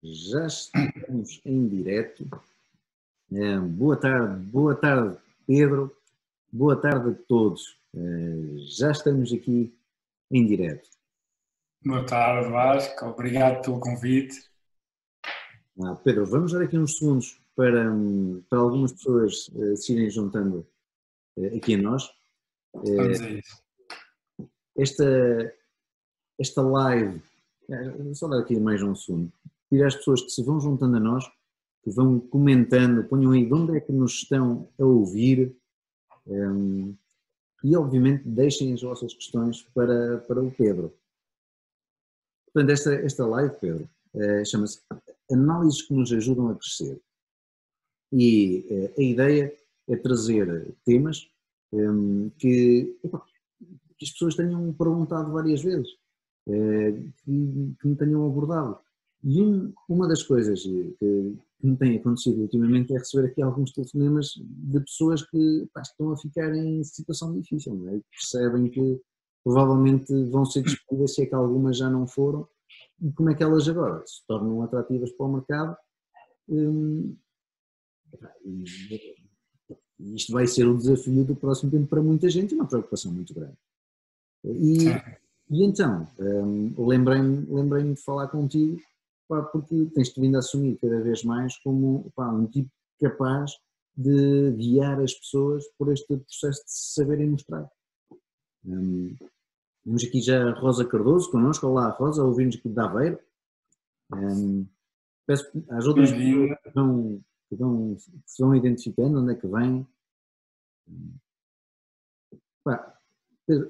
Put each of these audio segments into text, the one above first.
Já estamos em direto. Boa tarde, Pedro. Boa tarde a todos. Já estamos aqui em direto. Boa tarde, Vasco. Obrigado pelo convite. Pedro, vamos dar aqui uns segundos para algumas pessoas se irem juntando aqui a nós. Vamos a isso. Esta live, só dar aqui mais um segundo, pedir às pessoas que se vão juntando a nós, que vão comentando, ponham aí de onde é que nos estão a ouvir e obviamente deixem as vossas questões para o Pedro. Portanto, esta live, Pedro, chama-se Análises que nos ajudam a crescer. E a ideia é trazer temas que as pessoas tenham perguntado várias vezes, que me tenham abordado. E uma das coisas que me tem acontecido ultimamente é receber aqui alguns telefonemas de pessoas que estão a ficar em situação difícil, não é? Percebem que provavelmente vão ser despedidas, se é que algumas já não foram, e como é que elas agora se tornam atrativas para o mercado. E isto vai ser o desafio do próximo tempo para muita gente e uma preocupação muito grande. E então, lembrei-me de falar contigo, porque tens-te vindo a assumir cada vez mais como um tipo capaz de guiar as pessoas por este processo de se saberem mostrar. Temos aqui já a Rosa Cardoso connosco. Olá, Rosa, ouvimos aqui de Aveiro. Peço às outras pessoas que se vão identificando, onde é que vêm.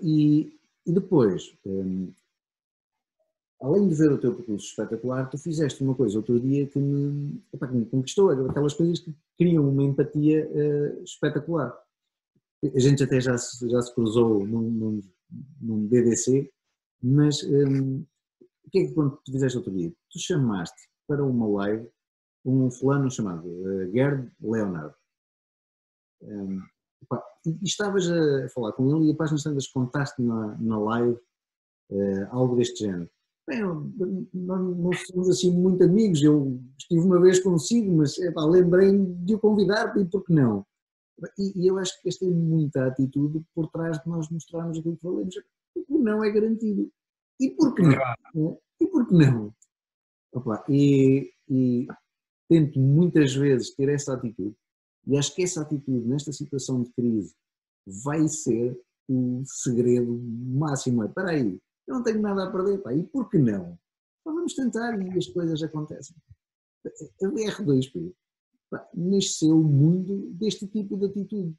E depois, além de ver o teu percurso espetacular, tu fizeste uma coisa outro dia que me conquistou, aquelas coisas que criam uma empatia espetacular. A gente até já se cruzou num DDC, mas o que é que quando tu fizeste outro dia? Tu chamaste para uma live um fulano chamado Gerd Leonard. E estavas a falar com ele e a páginas tantas contaste na live algo deste género. Bem, nós não somos assim muito amigos, eu estive uma vez consigo, mas lembrei-me de o convidar, e por que não? E eu acho que esta é muita atitude por trás de nós mostrarmos aquilo que valemos. O não é garantido. E por que não? E por que não? E tento muitas vezes ter essa atitude, e acho que essa atitude nesta situação de crise vai ser o segredo máximo. Espera aí, eu não tenho nada a perder, e por que não? Vamos tentar e as coisas acontecem. A BR2P nasceu muito deste tipo de atitude.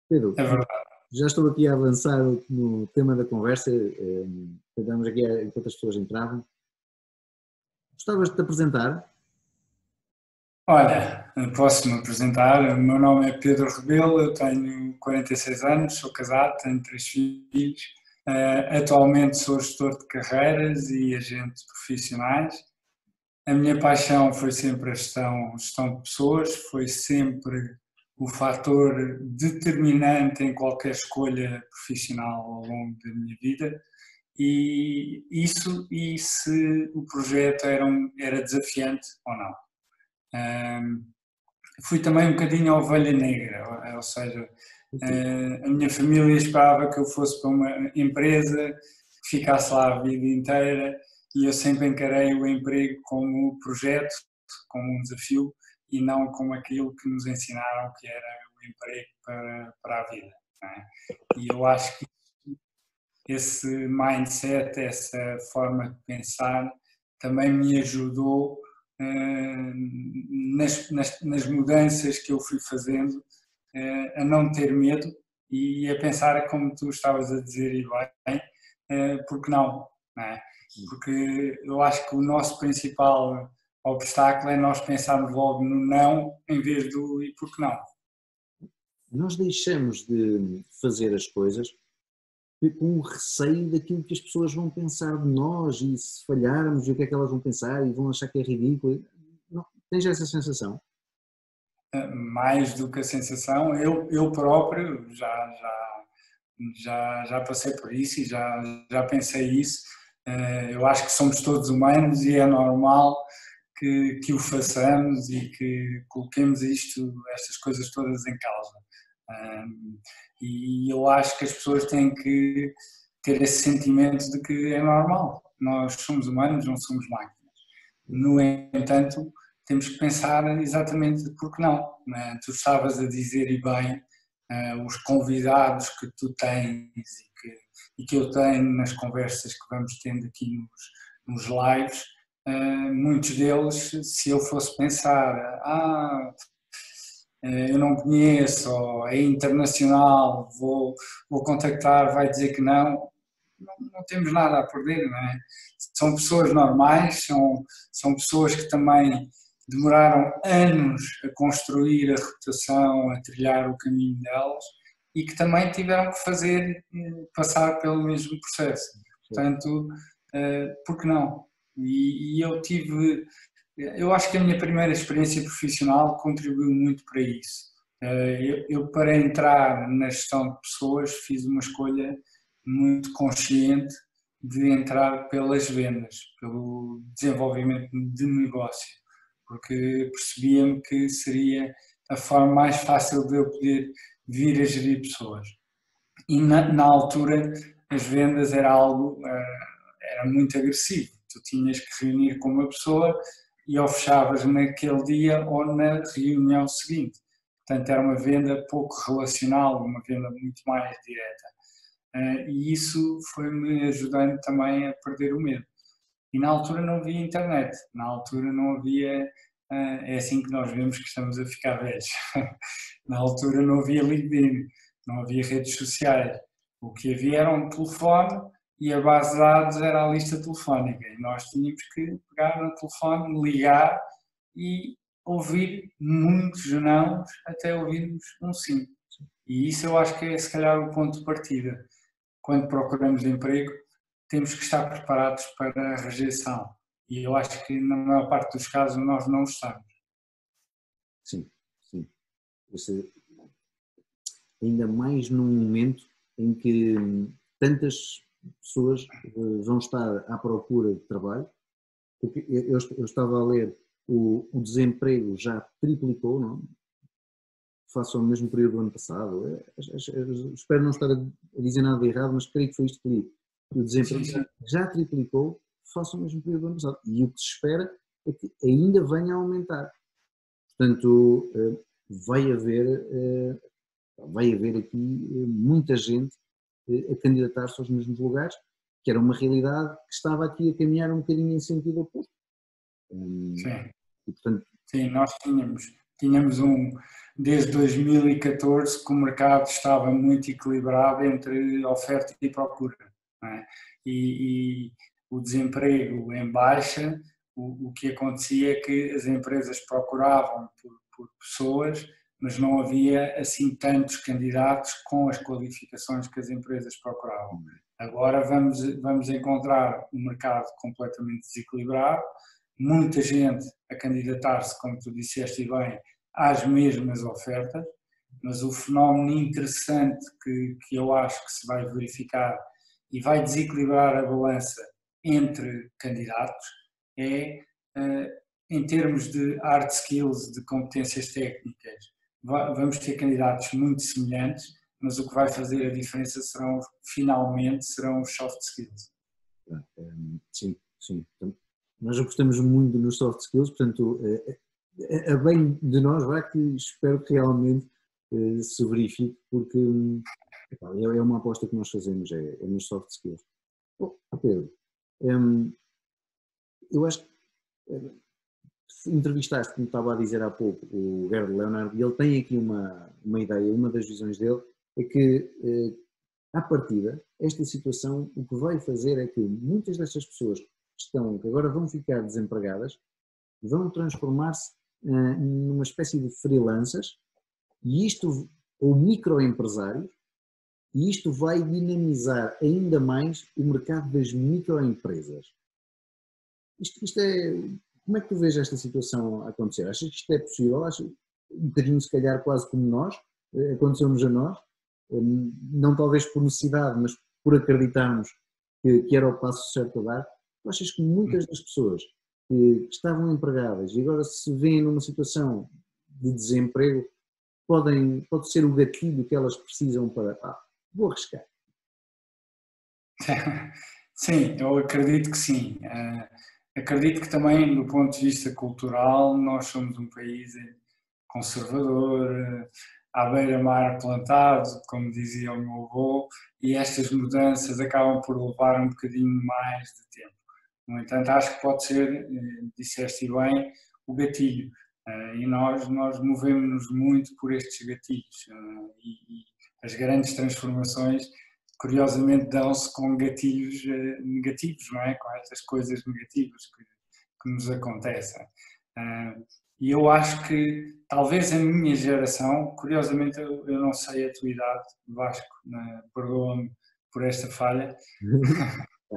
Pedro, é verdade. Já estou aqui a avançar no tema da conversa, estamos aqui enquanto as pessoas entravam. Gostavas de te apresentar? Olha, posso-me apresentar. O meu nome é Pedro Rebelo, eu tenho 46 anos, sou casado, tenho 3 filhos. Atualmente sou gestor de carreiras e agente profissionais. A minha paixão foi sempre a gestão de pessoas, foi sempre o fator determinante em qualquer escolha profissional ao longo da minha vida. E se o projeto era desafiante ou não. Fui também um bocadinho a ovelha negra, ou seja, a minha família esperava que eu fosse para uma empresa que ficasse lá a vida inteira e eu sempre encarei o emprego como projeto, como um desafio e não como aquilo que nos ensinaram que era o emprego para a vida. Não é? E eu acho que esse mindset, essa forma de pensar também me ajudou nas mudanças que eu fui fazendo a não ter medo e a pensar, como tu estavas a dizer e bem, porque não é? Porque eu acho que o nosso principal obstáculo é nós pensarmos logo no não em vez do e porque não. Nós deixamos de fazer as coisas com o receio daquilo que as pessoas vão pensar de nós e se falharmos e o que é que elas vão pensar e vão achar que é ridículo. Não, tens essa sensação? Mais do que a sensação, eu próprio já passei por isso e já pensei isso, Eu acho que somos todos humanos e é normal que o façamos e que coloquemos estas coisas todas em causa. E eu acho que as pessoas têm que ter esse sentimento de que é normal. Nós somos humanos, não somos máquinas. No entanto, temos que pensar exatamente porque não. Tu estavas a dizer, e bem, os convidados que tu tens e que eu tenho nas conversas que vamos tendo aqui nos lives, muitos deles, se eu fosse pensar, eu não conheço, ou é internacional, vou contactar, vai dizer que não temos nada a perder, não é? São pessoas normais, são pessoas que também demoraram anos a construir a reputação, a trilhar o caminho delas e que também tiveram que passar pelo mesmo processo. Portanto, por que não? E eu acho que a minha primeira experiência profissional contribuiu muito para isso. Eu, para entrar na gestão de pessoas, fiz uma escolha muito consciente de entrar pelas vendas, pelo desenvolvimento de negócio, porque percebia-me que seria a forma mais fácil de eu poder vir a gerir pessoas. E na altura as vendas era muito agressivo, tu tinhas que reunir com uma pessoa e ou fechavas naquele dia ou na reunião seguinte. Portanto, era uma venda pouco relacional, uma venda muito mais direta. E isso foi-me ajudando também a perder o medo. E na altura não havia internet, na altura não havia, é assim que nós vemos que estamos a ficar velhos. Na altura não havia LinkedIn, não havia redes sociais. O que havia era um telefone e a base de dados era a lista telefónica. E nós tínhamos que pegar no telefone, ligar e ouvir muitos nãos até ouvirmos um sim. E isso eu acho que é se calhar o ponto de partida. Quando procuramos emprego, temos que estar preparados para a rejeição. E eu acho que na maior parte dos casos nós não estamos. Sim, sim. Ainda mais num momento em que tantas pessoas vão estar à procura de trabalho, porque eu estava a ler, o desemprego já triplicou, não? Face ao mesmo período do ano passado. Espero não estar a dizer nada de errado, mas creio que foi isto que li. O desemprego já triplicou face ao mesmo período do ano passado. E o que se espera é que ainda venha a aumentar. Portanto, vai haver aqui muita gente a candidatar-se aos mesmos lugares, que era uma realidade que estava aqui a caminhar um bocadinho em sentido oposto. Sim. E, portanto, sim, nós tínhamos desde 2014 que o mercado estava muito equilibrado entre oferta e procura, não é? E o desemprego em baixa, o que acontecia é que as empresas procuravam por pessoas, mas não havia assim tantos candidatos com as qualificações que as empresas procuravam. Agora vamos encontrar um mercado completamente desequilibrado, muita gente a candidatar-se, como tu disseste bem, às mesmas ofertas, mas o fenómeno interessante que eu acho que se vai verificar e vai desequilibrar a balança entre candidatos é, em termos de hard skills, de competências técnicas, vamos ter candidatos muito semelhantes, mas o que vai fazer a diferença finalmente serão os soft skills. Sim, sim. Nós apostamos muito nos soft skills, portanto, a bem de nós, que espero que realmente se verifique, porque é uma aposta que nós fazemos, é nos soft skills. Pedro, eu acho que entrevistaste, como estava a dizer há pouco, o Gerd Leonhard, e ele tem aqui uma ideia, uma das visões dele, é que, à partida, esta situação o que vai fazer é que muitas destas pessoas que agora vão ficar desempregadas, vão transformar-se numa espécie de freelancers, ou microempresários, e isto vai dinamizar ainda mais o mercado das microempresas. Isto é... Como é que tu vês esta situação a acontecer? Achas que isto é possível? Achas um bocadinho, se calhar, quase como nós, aconteceu-nos a nós, não talvez por necessidade, mas por acreditarmos que era o passo certo a dar, tu achas que muitas das pessoas que estavam empregadas e agora se veem numa situação de desemprego, pode ser o gatilho que elas precisam para, vou arriscar. Sim, eu acredito que sim. Acredito que também, do ponto de vista cultural, nós somos um país conservador, à beira-mar plantado, como dizia o meu avô, e estas mudanças acabam por levar um bocadinho mais de tempo. No entanto, acho que pode ser, disseste bem, o gatilho. E nós movemos-nos muito por estes gatilhos. E as grandes transformações, curiosamente, dão-se com gatilhos negativos, não é? Com estas coisas negativas que nos acontecem. E eu acho que talvez a minha geração, curiosamente eu não sei a tua idade, Vasco, perdoa-me por esta falha.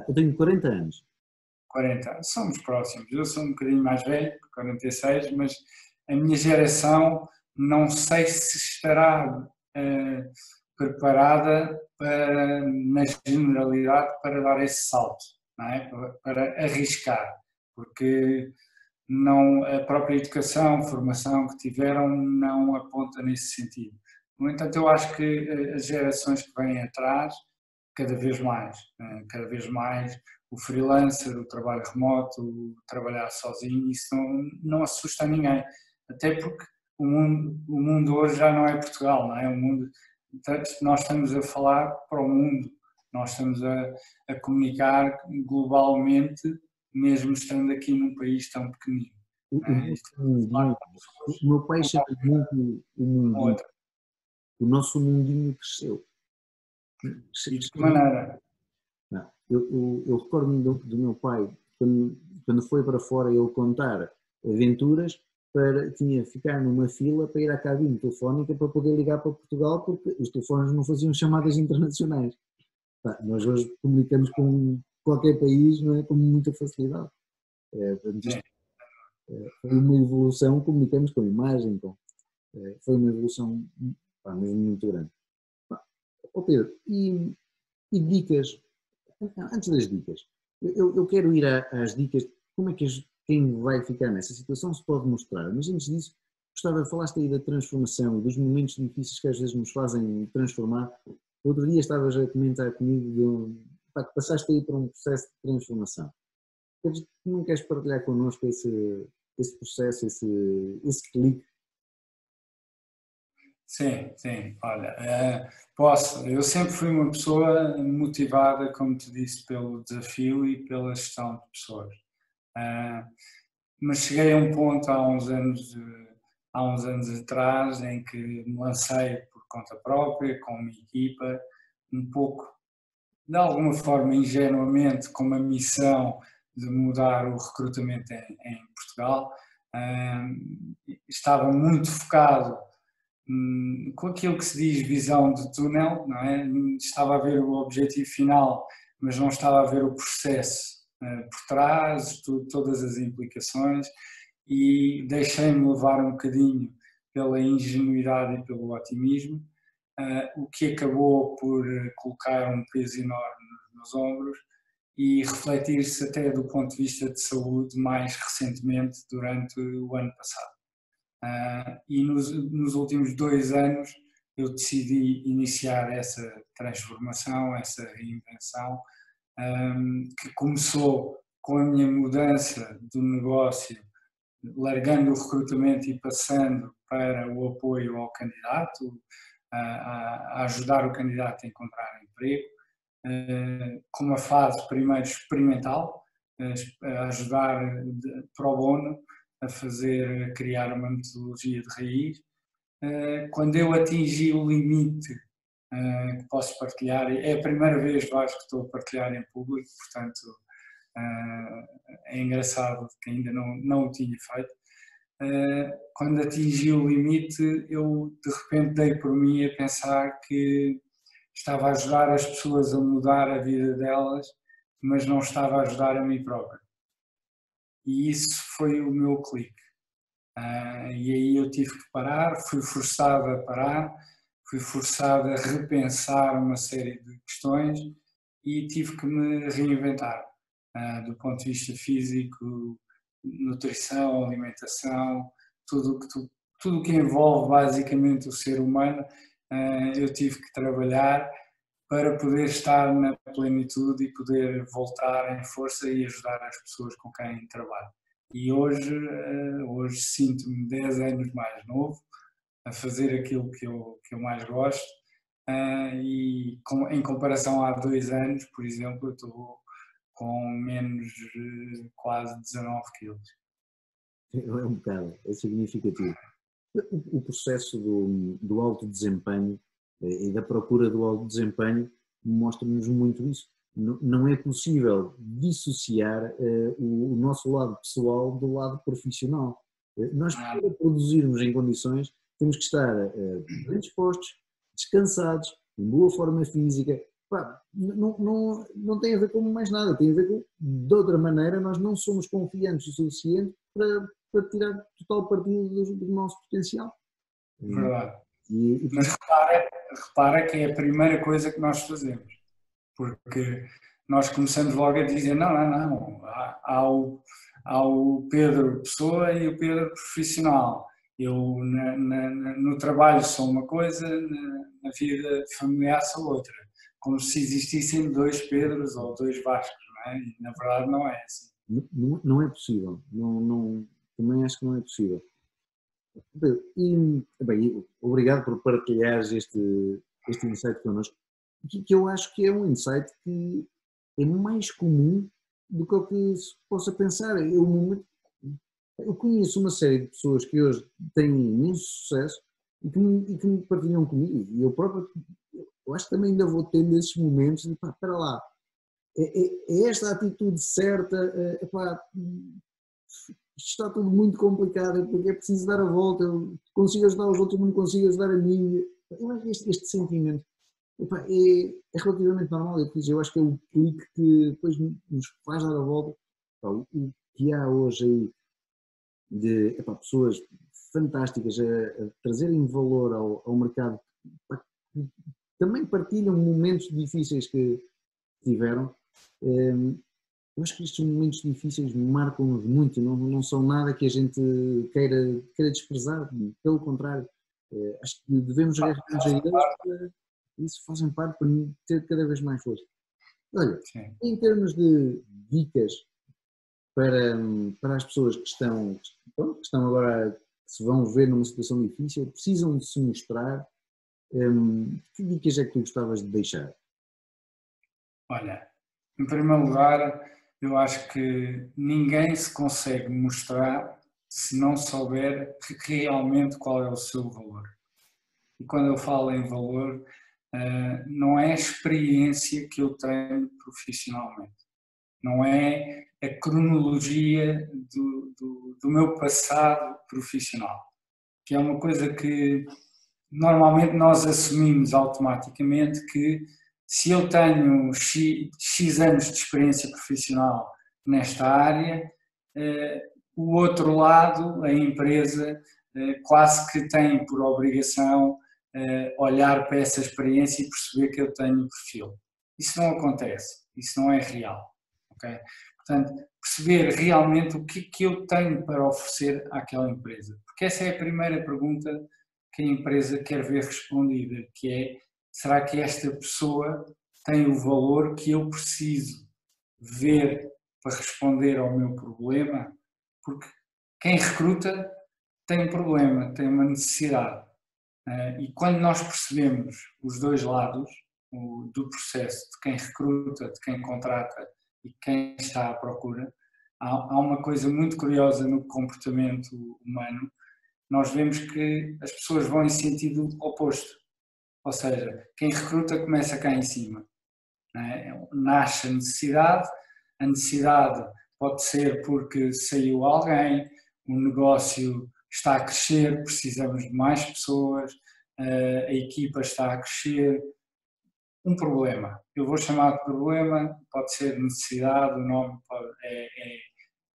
Eu tenho 40 anos. 40, somos próximos, eu sou um bocadinho mais velho, 46, mas a minha geração não sei se estará preparada para, na generalidade, para dar esse salto, não é? Para arriscar, porque não, a própria educação, formação que tiveram não aponta nesse sentido. No entanto, eu acho que as gerações que vêm atrás, cada vez mais, o freelancer, o trabalho remoto, o trabalhar sozinho, isso não assusta ninguém, até porque o mundo hoje já não é Portugal, não é? O mundo, nós estamos a falar para o mundo, nós estamos a comunicar globalmente, mesmo estando aqui num país tão pequenino. O meu pai chama muito o mundinho. O nosso mundinho cresceu. E de que maneira? Eu recordo-me do meu pai, quando foi para fora ele contar aventuras, tinha que ficar numa fila para ir à cabine telefónica para poder ligar para Portugal, porque os telefones não faziam chamadas internacionais. Nós hoje comunicamos com qualquer país, não é, com muita facilidade. Foi uma evolução, comunicamos com imagem, foi uma evolução mesmo muito grande. Pedro, e dicas, antes das dicas, eu quero ir às dicas, como é que quem vai ficar nessa situação se pode mostrar, mas antes disso, falaste aí da transformação, dos momentos difíceis que às vezes nos fazem transformar. Outro dia estavas a comentar comigo que passaste aí por um processo de transformação. Não queres partilhar connosco esse processo, esse clique? Sim, olha, posso. Eu sempre fui uma pessoa motivada, como te disse, pelo desafio e pela gestão de pessoas. Mas cheguei a um ponto há uns anos atrás em que me lancei por conta própria, com uma equipa, um pouco, de alguma forma, ingenuamente, com uma missão de mudar o recrutamento em Portugal. Estava muito focado com aquilo que se diz visão de túnel, não é? Estava a ver o objetivo final, mas não estava a ver o processo por trás, todas as implicações, e deixei-me levar um bocadinho pela ingenuidade e pelo otimismo, o que acabou por colocar um peso enorme nos ombros e refletir-se até do ponto de vista de saúde mais recentemente durante o ano passado. E nos últimos 2 anos eu decidi iniciar essa transformação, essa reinvenção, que começou com a minha mudança do negócio, largando o recrutamento e passando para o apoio ao candidato, a ajudar o candidato a encontrar emprego, com uma fase primeiro experimental, a ajudar pro bono, a criar uma metodologia de raiz. Quando eu atingi o limite que posso partilhar, é a primeira vez, Vasco, que estou a partilhar em público, portanto é engraçado que ainda não o tinha feito. Quando atingi o limite, eu de repente dei por mim a pensar que estava a ajudar as pessoas a mudar a vida delas, mas não estava a ajudar a mim próprio. E isso foi o meu clique. E aí eu tive que parar, fui forçado a parar, fui forçado a repensar uma série de questões e tive que me reinventar, do ponto de vista físico, nutrição, alimentação, tudo o que envolve basicamente o ser humano, eu tive que trabalhar para poder estar na plenitude e poder voltar em força e ajudar as pessoas com quem trabalho. E hoje sinto-me 10 anos mais novo, a fazer aquilo que eu mais gosto, e em comparação há 2 anos, por exemplo, eu estou com menos quase 19 quilos. É um bocado, é significativo. O processo do alto desempenho e da procura do alto desempenho mostra-nos muito isso. Não é possível dissociar o nosso lado pessoal do lado profissional. Nós, para produzirmos em condições, temos que estar bem dispostos, descansados, em boa forma física. Pá, não tem a ver com mais nada, tem a ver com, de outra maneira, nós não somos confiantes o suficiente para tirar total partido do nosso potencial. Verdade. Mas repara que é a primeira coisa que nós fazemos, porque nós começamos logo a dizer, não, há o Pedro pessoa e o Pedro profissional. Eu no trabalho sou uma coisa, na vida familiar sou outra. Como se existissem 2 Pedros ou 2 Vascos, não é? E na verdade não é assim. Não é possível. Também acho que não é possível. E, bem, obrigado por partilhares este insight connosco, que eu acho que é um insight que é mais comum do que o que se possa pensar. Eu conheço uma série de pessoas que hoje têm imenso sucesso e que me partilham comigo, e eu próprio, eu acho que também ainda vou tendo esses momentos de, pá, espera lá, é esta a atitude certa, isto está tudo muito complicado, porque é preciso dar a volta, eu consigo ajudar os outros, não consigo ajudar a mim. Eu acho que este sentimento é relativamente normal, eu acho que é o clique que depois nos faz dar a volta. O que há hoje aí de pessoas fantásticas a trazerem valor ao mercado, que também partilham momentos difíceis que tiveram. Eu acho que estes momentos difíceis marcam-nos muito, não são nada que a gente queira desprezar, pelo contrário, acho que devemos agarrar-nos a eles, isso fazem parte para ter cada vez mais força. Olha, sim, em termos de dicas para as pessoas que estão agora, que se vão ver numa situação difícil, precisam de se mostrar, que dicas é que tu gostavas de deixar? Olha, em primeiro lugar, eu acho que ninguém se consegue mostrar se não souber realmente qual é o seu valor. E quando eu falo em valor, não é a experiência que eu tenho profissionalmente, não é a cronologia do meu passado profissional, que é uma coisa que normalmente nós assumimos automaticamente, que se eu tenho X anos de experiência profissional nesta área, o outro lado, a empresa, quase que tem por obrigação olhar para essa experiência e perceber que eu tenho perfil. Isso não acontece, isso não é real. Okay? Portanto, perceber realmente o que eu tenho para oferecer àquela empresa. Porque essa é a primeira pergunta que a empresa quer ver respondida, que é: será que esta pessoa tem o valor que eu preciso ver para responder ao meu problema? Porque quem recruta tem um problema, tem uma necessidade. E quando nós percebemos os dois lados do processo, de quem recruta, de quem contrata e quem está à procura, há uma coisa muito curiosa no comportamento humano. Nós vemos que as pessoas vão em sentido oposto. Ou seja, quem recruta começa cá em cima. Nasce a necessidade pode ser porque saiu alguém, o negócio está a crescer, precisamos de mais pessoas, a equipa está a crescer. Um problema, eu vou chamar de problema, pode ser necessidade, o nome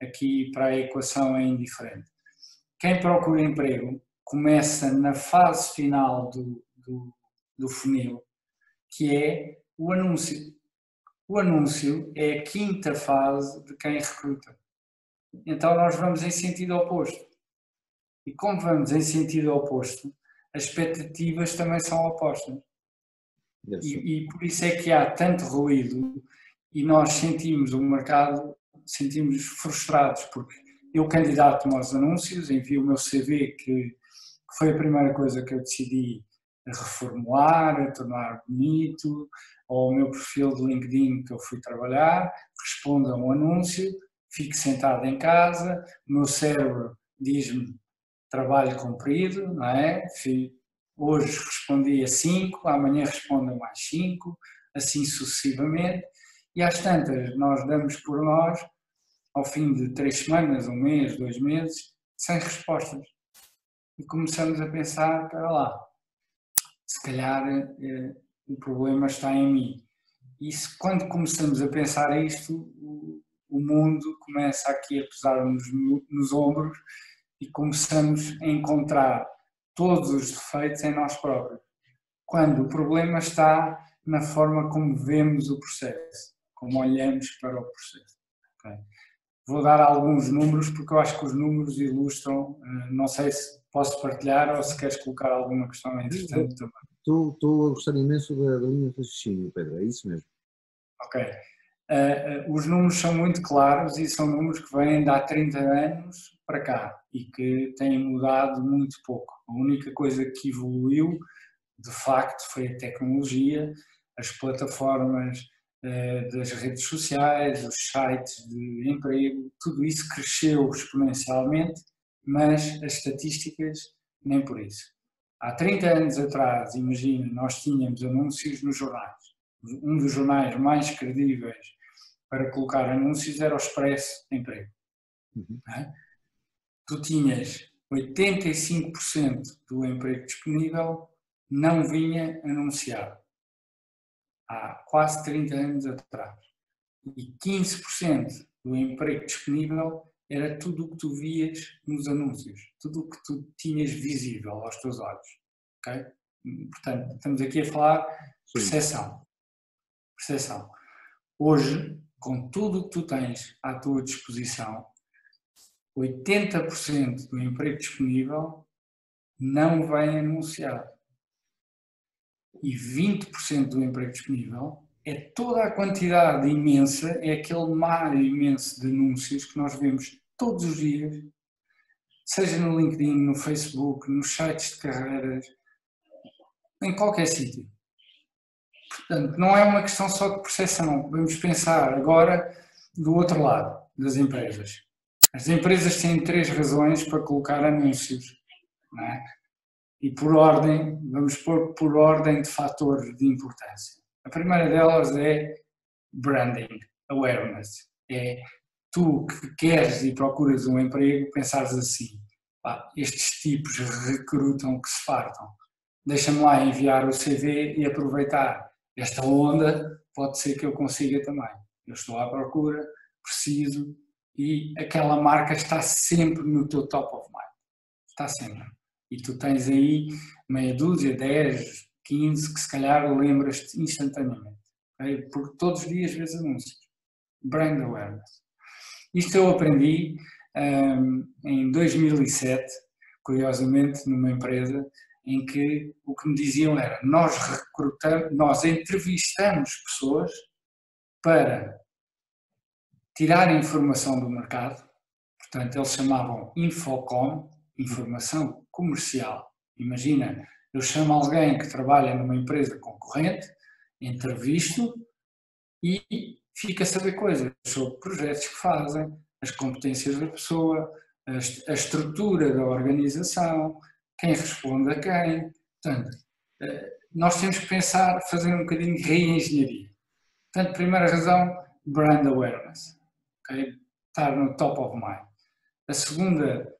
aqui para a equação é indiferente. Quem procura emprego começa na fase final do funil, que é o anúncio. O anúncio é a quinta fase de quem recruta. Então nós vamos em sentido oposto. E como vamos em sentido oposto, as expectativas também são opostas. E por isso é que há tanto ruído e nós sentimos o mercado, sentimos frustrados, porque eu candidato-me aos anúncios, envio o meu CV, que foi a primeira coisa que eu decidi reformular, a tornar bonito, ou o meu perfil de LinkedIn que eu fui trabalhar, respondo a um anúncio, fico sentado em casa, o meu cérebro diz-me trabalho cumprido, não é? Hoje respondi a 5, amanhã respondo a mais 5, assim sucessivamente, e às tantas nós damos por nós, ao fim de 3 semanas, 1 mês, 2 meses, sem respostas. E começamos a pensar, espera lá, se calhar o problema está em mim. E quando começamos a pensar isto, o mundo começa aqui a pesar-nos nos ombros e começamos a encontrar todos os defeitos em nós próprios. Quando o problema está na forma como vemos o processo, como olhamos para o processo. Okay? Vou dar alguns números porque eu acho que os números ilustram, não sei se posso partilhar ou se queres colocar alguma questão interessante também. Estou a gostar imenso da linha de raciocínio, Pedro, é isso mesmo. Ok. Os números são muito claros e são números que vêm de há 30 anos para cá e que têm mudado muito pouco. A única coisa que evoluiu, de facto, foi a tecnologia, as plataformas das redes sociais, os sites de emprego, tudo isso cresceu exponencialmente, mas as estatísticas nem por isso. Há 30 anos atrás, imagina, nós tínhamos anúncios nos jornais. Um dos jornais mais credíveis para colocar anúncios era o Expresso de Emprego. Tu tinhas 85% do emprego disponível não vinha anunciado. Há quase 30 anos atrás. E 15% do emprego disponível era tudo o que tu vias nos anúncios, tudo o que tu tinhas visível aos teus olhos. Okay? Portanto, estamos aqui a falar de percepção. Percepção. Hoje, com tudo o que tu tens à tua disposição, 80% do emprego disponível não vem anunciado. E 20% do emprego disponível é toda a quantidade imensa, é aquele mar imenso de anúncios que nós vemos todos os dias, seja no LinkedIn, no Facebook, nos sites de carreiras, em qualquer sítio. Portanto, não é uma questão só de percepção. Vamos pensar agora do outro lado, das empresas. As empresas têm 3 razões para colocar anúncios, não é? E por ordem, vamos pôr por ordem de fatores de importância. A primeira delas é branding, awareness. É tu que queres e procuras um emprego, pensares assim, estes tipos recrutam que se fartam. Deixa-me lá enviar o CV e aproveitar esta onda, pode ser que eu consiga também. Eu estou à procura, preciso, e aquela marca está sempre no teu top of mind. Está sempre. E tu tens aí meia dúzia, 10, 15, que se calhar lembras-te instantaneamente. Okay? Porque todos os dias vês anúncios. Brand awareness. Isto eu aprendi em 2007, curiosamente, numa empresa em que o que me diziam era nós entrevistamos pessoas para tirar informação do mercado, portanto eles chamavam Infocom, informação comercial. Imagina, eu chamo alguém que trabalha numa empresa concorrente, entrevisto e fica a saber coisas sobre projetos que fazem, as competências da pessoa, a estrutura da organização, quem responde a quem. Portanto, nós temos que pensar, fazer um bocadinho de reengenharia. Portanto, primeira razão, brand awareness. Okay? Estar no top of mind. A segunda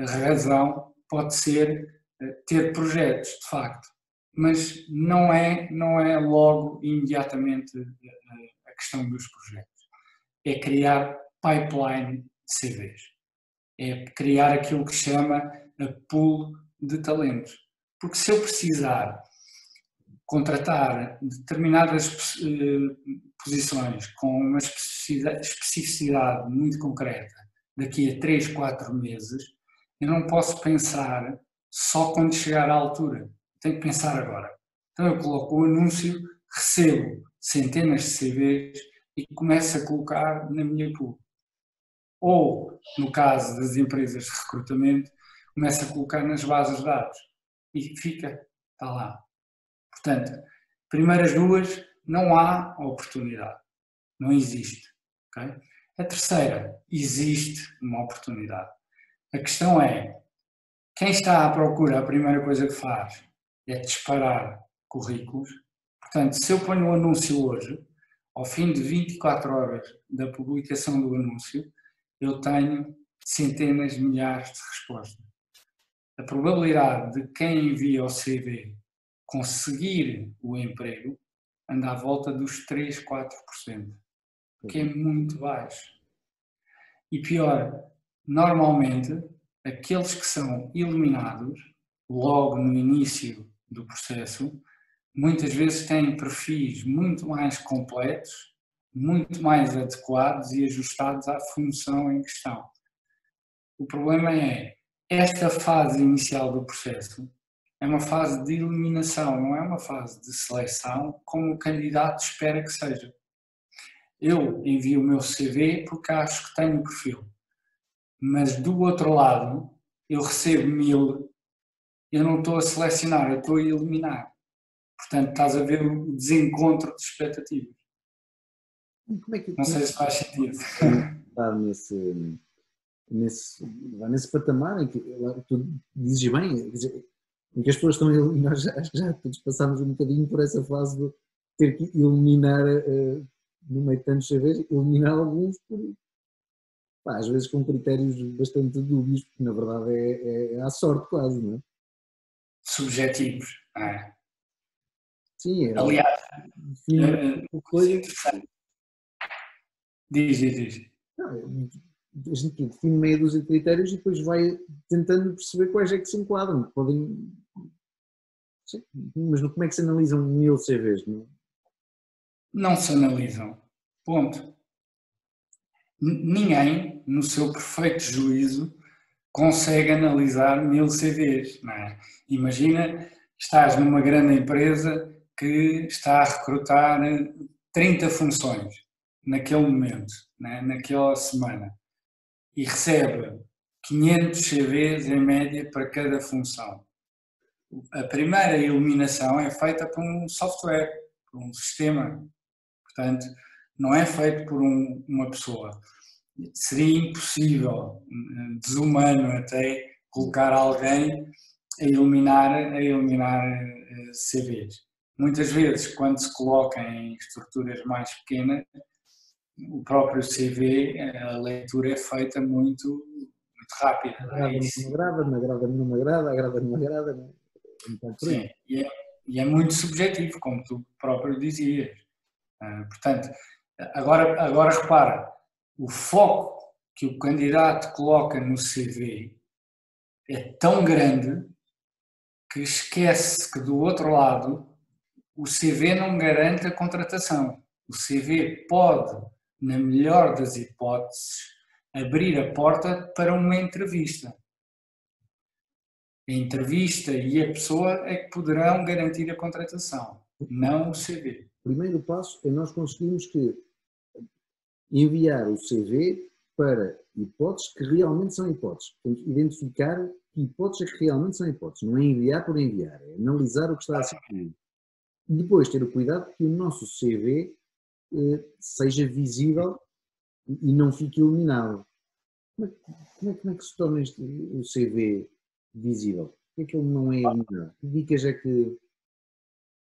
razão pode ser ter projetos, de facto, mas não é logo imediatamente a questão dos projetos. É criar pipeline de CVs. É criar aquilo que chama a pool de talentos. Porque se eu precisar, contratar determinadas posições com uma especificidade muito concreta daqui a 3, 4 meses, eu não posso pensar só quando chegar à altura. Tenho que pensar agora. Então eu coloco o anúncio, recebo centenas de CVs e começo a colocar na minha pool. Ou, no caso das empresas de recrutamento, começo a colocar nas bases de dados e fica, está lá. Portanto, primeiras duas, não há oportunidade, não existe. Okay? A terceira, existe uma oportunidade. A questão é, quem está à procura, a primeira coisa que faz é disparar currículos. Portanto, se eu ponho um anúncio hoje, ao fim de 24 horas da publicação do anúncio, eu tenho centenas de milhares de respostas. A probabilidade de quem envia o CV conseguir o emprego anda à volta dos 3, 4%, que é muito baixo. E pior, normalmente, aqueles que são eliminados logo no início do processo, muitas vezes têm perfis muito mais completos, muito mais adequados e ajustados à função em questão. O problema é, esta fase inicial do processo é uma fase de eliminação, não é uma fase de seleção como o candidato espera que seja. Eu envio o meu CV porque acho que tenho perfil, mas do outro lado eu recebo 1000, eu não estou a selecionar, eu estou a eliminar. Portanto, estás a ver o desencontro de expectativas. Não sei se faz sentido. Estar nesse patamar em que tu dizes bem, em que as pessoas estão, e nós acho que já todos passámos um bocadinho por essa fase de ter que eliminar, no meio de tantos CVs, eliminar alguns, às vezes com critérios bastante dúbios, porque na verdade é à sorte quase, não é? Subjetivos, não é? Sim, aliás, coisa. Diz. Não, a gente define meia dúzia de critérios e depois vai tentando perceber quais é que se enquadram. Podem. Sim, mas como é que se analisam 1000 CVs? Não se analisam. Ponto. Ninguém, no seu perfeito juízo, consegue analisar 1000 CVs. Não é? Imagina, estás numa grande empresa que está a recrutar 30 funções naquele momento, né, naquela semana, e recebe 500 CVs em média para cada função. A primeira eliminação é feita por um software, por um sistema, portanto, não é feito por uma pessoa. Seria impossível, desumano até, colocar alguém a eliminar CVs. Muitas vezes, quando se coloca em estruturas mais pequenas, o próprio CV, a leitura é feita muito rápida. Não me agrada. Sim, e é muito subjetivo, como tu próprio dizias. Portanto, agora repara, o foco que o candidato coloca no CV é tão grande que esquece que do outro lado o CV não garante a contratação. O CV pode, na melhor das hipóteses, abrir a porta para uma entrevista. A entrevista e a pessoa é que poderão garantir a contratação, não o CV. O primeiro passo é nós conseguirmos enviar o CV para hipóteses que realmente são hipóteses. Portanto, identificar que hipóteses é que realmente são hipóteses. Não é enviar por enviar, é analisar o que está a ser pedido. E depois ter o cuidado que o nosso CV seja visível e não fique iluminado. Como é que se torna o CV visível? Por que é que ele não é iluminado? Que dicas é que...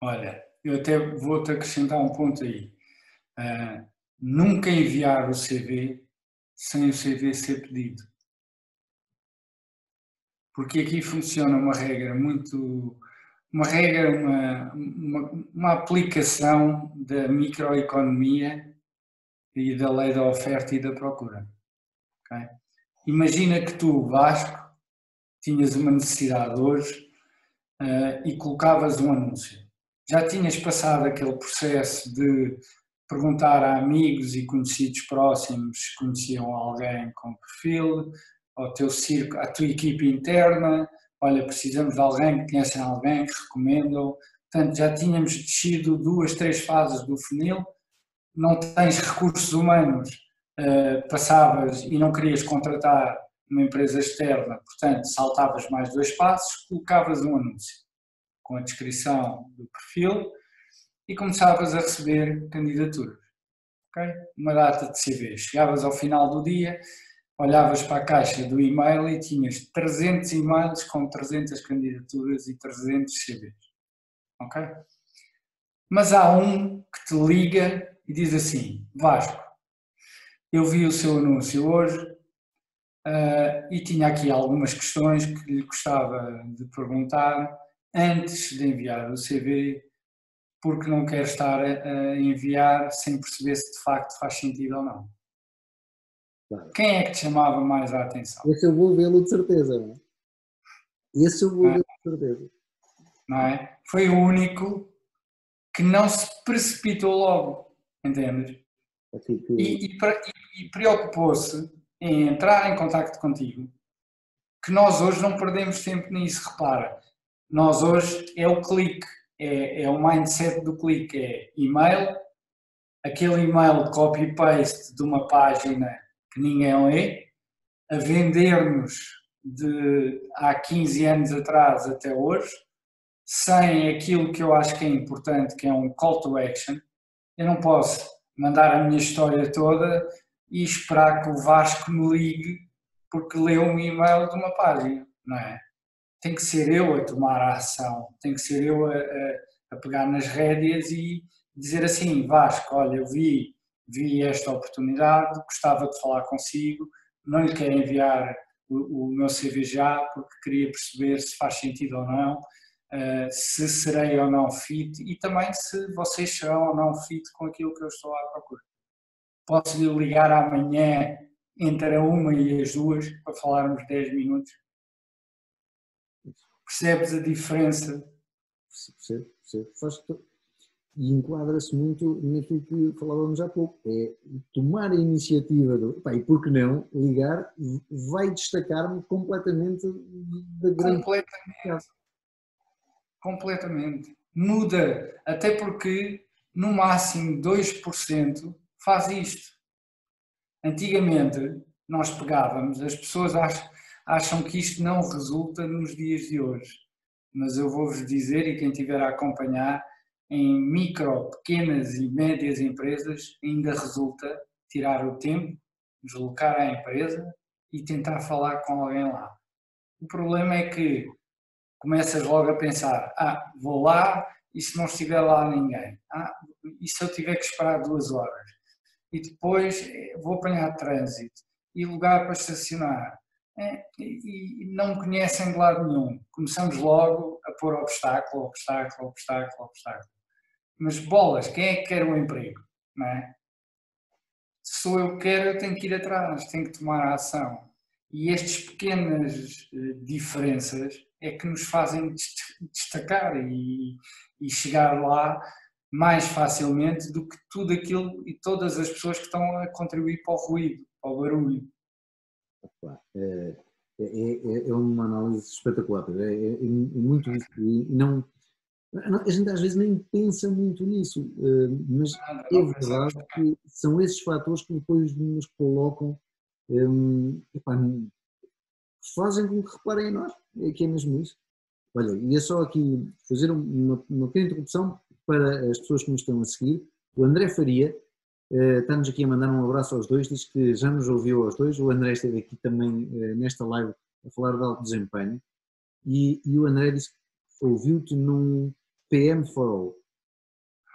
Olha, eu até vou-te acrescentar um ponto aí. Nunca enviar o CV sem o CV ser pedido. Porque aqui funciona uma regra uma aplicação da microeconomia e da lei da oferta e da procura. Okay? Imagina que tu, Vasco, tinhas uma necessidade hoje e colocavas um anúncio. já tinhas passado aquele processo de perguntar a amigos e conhecidos próximos se conheciam alguém com perfil, ao teu círculo, à tua equipe interna, olha, precisamos de alguém, que conhecem alguém, que recomendam. Portanto, já tínhamos descido 2, 3 fases do funil, não tens recursos humanos, passavas e não querias contratar uma empresa externa, portanto, saltavas mais 2 passos, colocavas um anúncio com a descrição do perfil e começavas a receber candidaturas. Okay? Uma data de CVs. Chegavas ao final do dia, olhavas para a caixa do e-mail e tinhas 300 e-mails com 300 candidaturas e 300 CVs. Ok? Mas há um que te liga e diz assim: Vasco, eu vi o seu anúncio hoje e tinha aqui algumas questões que lhe gostava de perguntar antes de enviar o CV, porque não quero estar a enviar sem perceber se de facto faz sentido ou não. Claro. Quem é que te chamava mais a atenção? Esse eu vou vê-lo de certeza, não é? Esse eu vou vê-lo de certeza. Não é? Foi o único que não se precipitou logo, entendes? E preocupou-se em entrar em contacto contigo, que nós hoje não perdemos tempo nisso, repara. Nós hoje é o clique, é o mindset do clique, é e-mail, aquele e-mail copy-paste de uma página que ninguém lê, a vender-nos de há 15 anos atrás até hoje, sem aquilo que eu acho que é importante, que é um call to action. Eu não posso mandar a minha história toda e esperar que o Vasco me ligue porque leu um e-mail de uma página, não é? Tem que ser eu a tomar a ação, tem que ser eu a pegar nas rédeas e dizer assim: Vasco, olha, eu vi esta oportunidade, gostava de falar consigo, não lhe quero enviar o meu CV já porque queria perceber se faz sentido ou não, se serei ou não fit e também se vocês serão ou não fit com aquilo que eu estou à procura. Posso-lhe ligar amanhã entre a 1 e as 2 para falarmos 10 minutos? Percebes a diferença? Percebo. E enquadra-se muito naquilo que falávamos há pouco, é tomar a iniciativa, e por que não, ligar, vai destacar-me completamente da grande... Completamente. Muda, até porque no máximo 2% faz isto. Antigamente nós pegávamos, as pessoas acham que isto não resulta nos dias de hoje, mas eu vou-vos dizer, e quem estiver a acompanhar, em micro, pequenas e médias empresas ainda resulta tirar o tempo, deslocar a empresa e tentar falar com alguém lá. O problema é que começas logo a pensar: vou lá e se não estiver lá ninguém? E se eu tiver que esperar 2 horas? E depois vou apanhar trânsito e lugar para estacionar. E não me conhecem de lado nenhum. Começamos logo a pôr obstáculo. Mas bolas, quem é que quer um emprego? Não é? Se sou eu que quero, eu tenho que ir atrás, tenho que tomar a ação. E estas pequenas diferenças é que nos fazem destacar e chegar lá mais facilmente do que tudo aquilo e todas as pessoas que estão a contribuir para o ruído, para o barulho. É uma análise espetacular, é muito isso. E não, a gente às vezes nem pensa muito nisso, mas é verdade que são esses fatores que depois nos colocam, fazem com que reparem em nós, é que é mesmo isso. Olha, e é só aqui fazer uma pequena interrupção para as pessoas que nos estão a seguir. O André Faria está-nos aqui a mandar um abraço aos dois, diz que já nos ouviu aos dois. O André esteve aqui também nesta live a falar de alto desempenho e o André disse que ouviu-te num PM for All.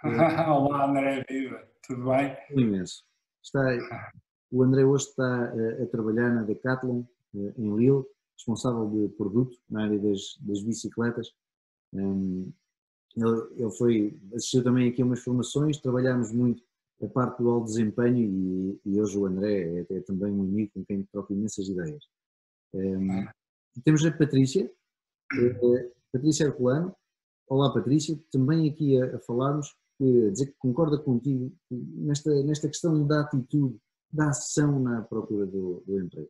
Olá André, viva, tudo bem? Imenso. O André hoje está a trabalhar na Decathlon, em Lille, responsável de produto na área das bicicletas. Ele assistiu também aqui a umas formações, trabalhámos muito a parte do alto desempenho e hoje o André é também um amigo com quem troca imensas ideias. Temos a Patrícia Herculano, olá Patrícia, também aqui a falarmos, a dizer que concorda contigo nesta questão da atitude, da ação na procura do emprego.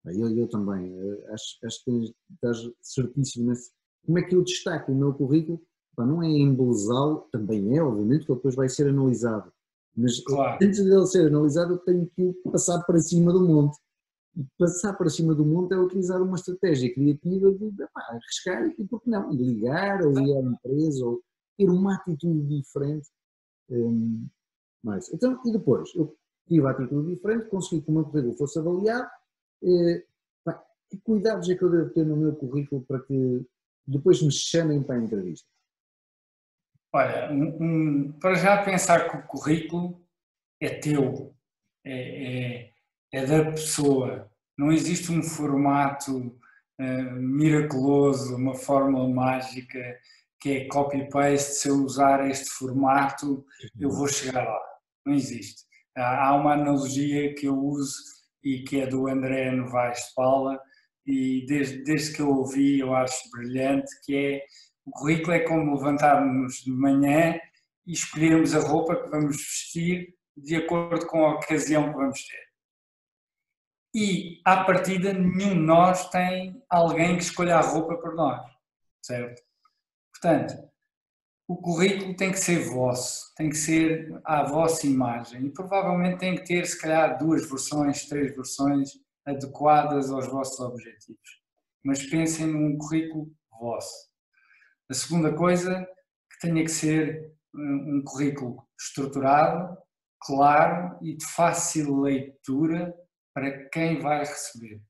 Eu também, acho que estás certíssimo nesse. Como é que eu destaco o meu currículo? Não é embelezá-lo, também é, obviamente, que ele depois vai ser analisado. Mas Claro. antes de ele ser analisado, eu tenho que passar para cima do monte. E passar para cima do monte é utilizar uma estratégia criativa de arriscar e, por que não, ligar ou ir à empresa ou ter uma atitude diferente. Então, e depois, eu tive a atitude diferente, consegui que o meu currículo fosse avaliado. Que cuidados é que eu devo ter no meu currículo para que depois me chamem para a entrevista? Olha, para já pensar que o currículo é teu, é da pessoa. Não existe um formato miraculoso, uma fórmula mágica que é copy-paste. Se eu usar este formato, eu vou chegar lá. Não existe. Há uma analogia que eu uso e que é do André Novaes de Paula, e desde que eu ouvi eu acho brilhante, que é: o currículo é como levantarmos de manhã e escolhermos a roupa que vamos vestir de acordo com a ocasião que vamos ter. E, à partida, nenhum de nós tem alguém que escolha a roupa por nós, certo? Portanto, o currículo tem que ser vosso, tem que ser à vossa imagem e provavelmente tem que ter, se calhar, 2 versões, 3 versões adequadas aos vossos objetivos. Mas pensem num currículo vosso. A segunda coisa, que tenha que ser um currículo estruturado, claro e de fácil leitura para quem vai receber.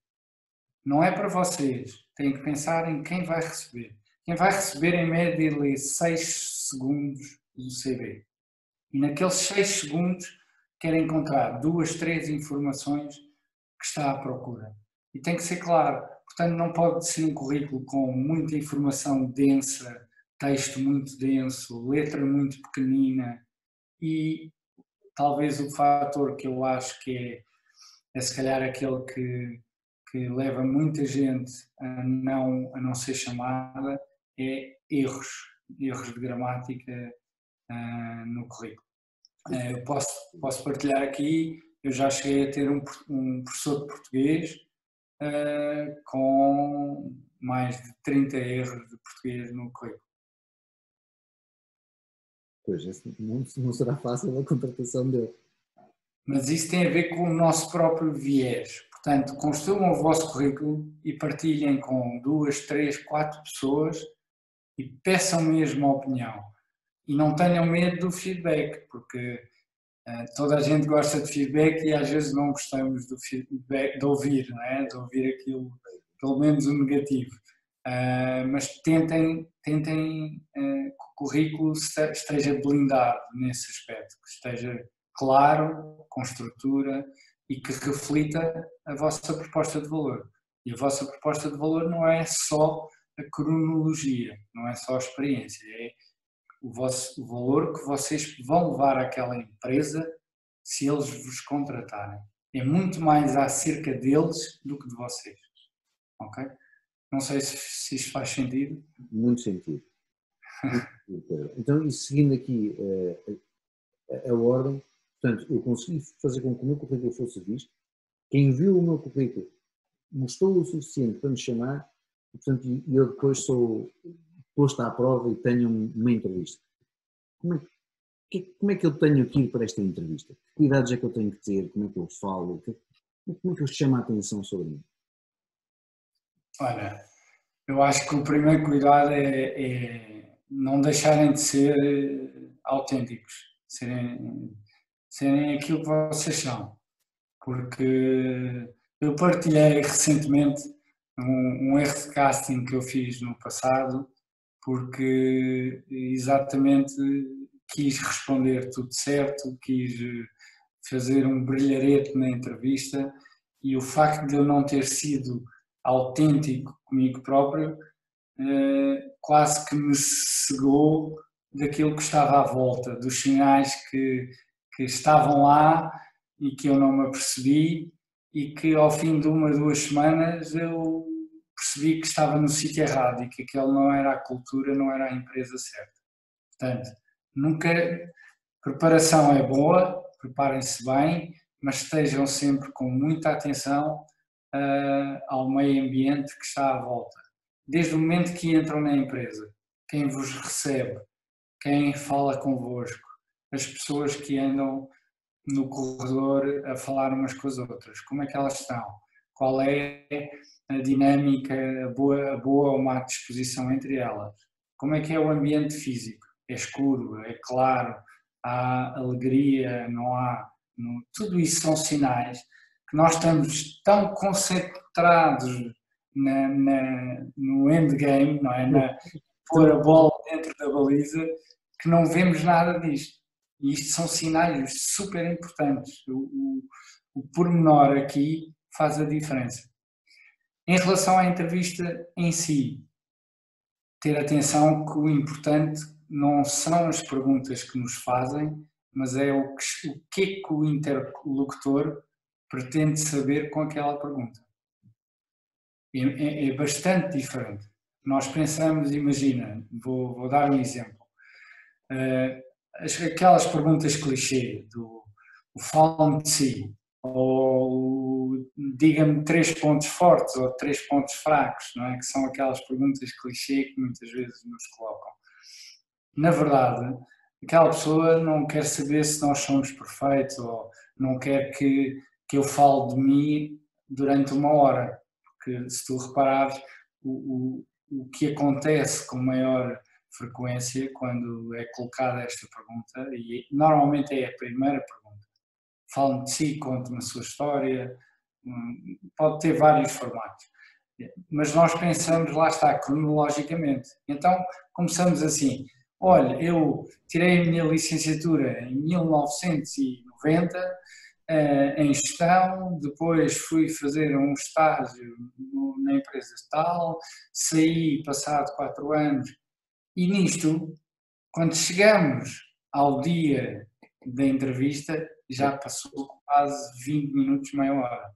Não é para vocês, têm que pensar em quem vai receber. Quem vai receber, em média, lê 6 segundos do CV. E naqueles 6 segundos quer encontrar 2, 3 informações que está à procura. E tem que ser claro. Portanto, não pode ser um currículo com muita informação densa, texto muito denso, letra muito pequenina e talvez o fator que eu acho que é se calhar aquele que leva muita gente a não ser chamada, é erros de gramática no currículo. Eu posso partilhar aqui, eu já cheguei a ter um professor de português com mais de 30 erros de português no currículo. Pois, não será fácil a contratação dele. Mas isso tem a ver com o nosso próprio viés. Portanto, construam o vosso currículo e partilhem com 2, 3, 4 pessoas e peçam mesmo a opinião. E não tenham medo do feedback, porque toda a gente gosta de feedback e às vezes não gostamos do feedback, de ouvir, não é? De ouvir aquilo, pelo menos o negativo. Mas tentem que o currículo esteja blindado nesse aspecto, que esteja claro, com estrutura e que reflita a vossa proposta de valor. E a vossa proposta de valor não é só a cronologia, não é só a experiência, é o valor que vocês vão levar àquela empresa se eles vos contratarem. É muito mais acerca deles do que de vocês. Ok? Não sei se isto faz sentido. Muito sentido. Então, e seguindo aqui a ordem, portanto, eu consegui fazer com que o meu currículo fosse visto. Quem viu o meu currículo gostou o suficiente para me chamar, e, portanto, eu depois sou posto à prova e tenho uma entrevista. Como é que eu tenho que ir para esta entrevista? Que cuidados é que eu tenho que ter? Como é que eu falo? Como é que eu chamo a atenção sobre mim? Olha, eu acho que o primeiro cuidado é não deixarem de ser autênticos, serem aquilo que vocês são. Porque eu partilhei recentemente um erro de casting que eu fiz no passado, porque exatamente quis responder tudo certo, quis fazer um brilharete na entrevista e o facto de eu não ter sido autêntico comigo próprio quase que me cegou daquilo que estava à volta, dos sinais que estavam lá e que eu não me apercebi e que ao fim de 1, 2 semanas eu percebi que estava no sítio errado e que aquele não era a cultura, não era a empresa certa. Portanto, nunca, preparação é boa, preparem-se bem, mas estejam sempre com muita atenção ao meio ambiente que está à volta. Desde o momento que entram na empresa, quem vos recebe, quem fala convosco, as pessoas que andam no corredor a falar umas com as outras, como é que elas estão, qual é a dinâmica, a boa ou má disposição entre elas, como é que é o ambiente físico, é escuro, é claro, há alegria, não há, tudo isso são sinais que nós estamos tão concentrados no endgame, não é? Pôr a bola dentro da baliza, que não vemos nada disto. E isto são sinais super importantes. O pormenor aqui faz a diferença. Em relação à entrevista em si, ter atenção que o importante não são as perguntas que nos fazem, mas é o que é que o interlocutor pretende saber com aquela pergunta. É bastante diferente. Nós pensamos, imagina, vou dar um exemplo. Aquelas perguntas clichê do fale-me de si, ou diga-me 3 pontos fortes ou 3 pontos fracos, não é? Que são aquelas perguntas clichê que muitas vezes nos colocam. Na verdade, aquela pessoa não quer saber se nós somos perfeitos ou não quer que eu fale de mim durante 1 hora, porque se tu reparares, o que acontece com maior frequência quando é colocada esta pergunta, e normalmente é a primeira pergunta, fale-me de si, conte-me a sua história, pode ter vários formatos, mas nós pensamos, lá está, cronologicamente. Então começamos assim, olha, eu tirei a minha licenciatura em 1990 em gestão, depois fui fazer um estágio na empresa tal, saí passado 4 anos, e nisto, quando chegamos ao dia da entrevista, já passou quase 20 minutos, meia hora.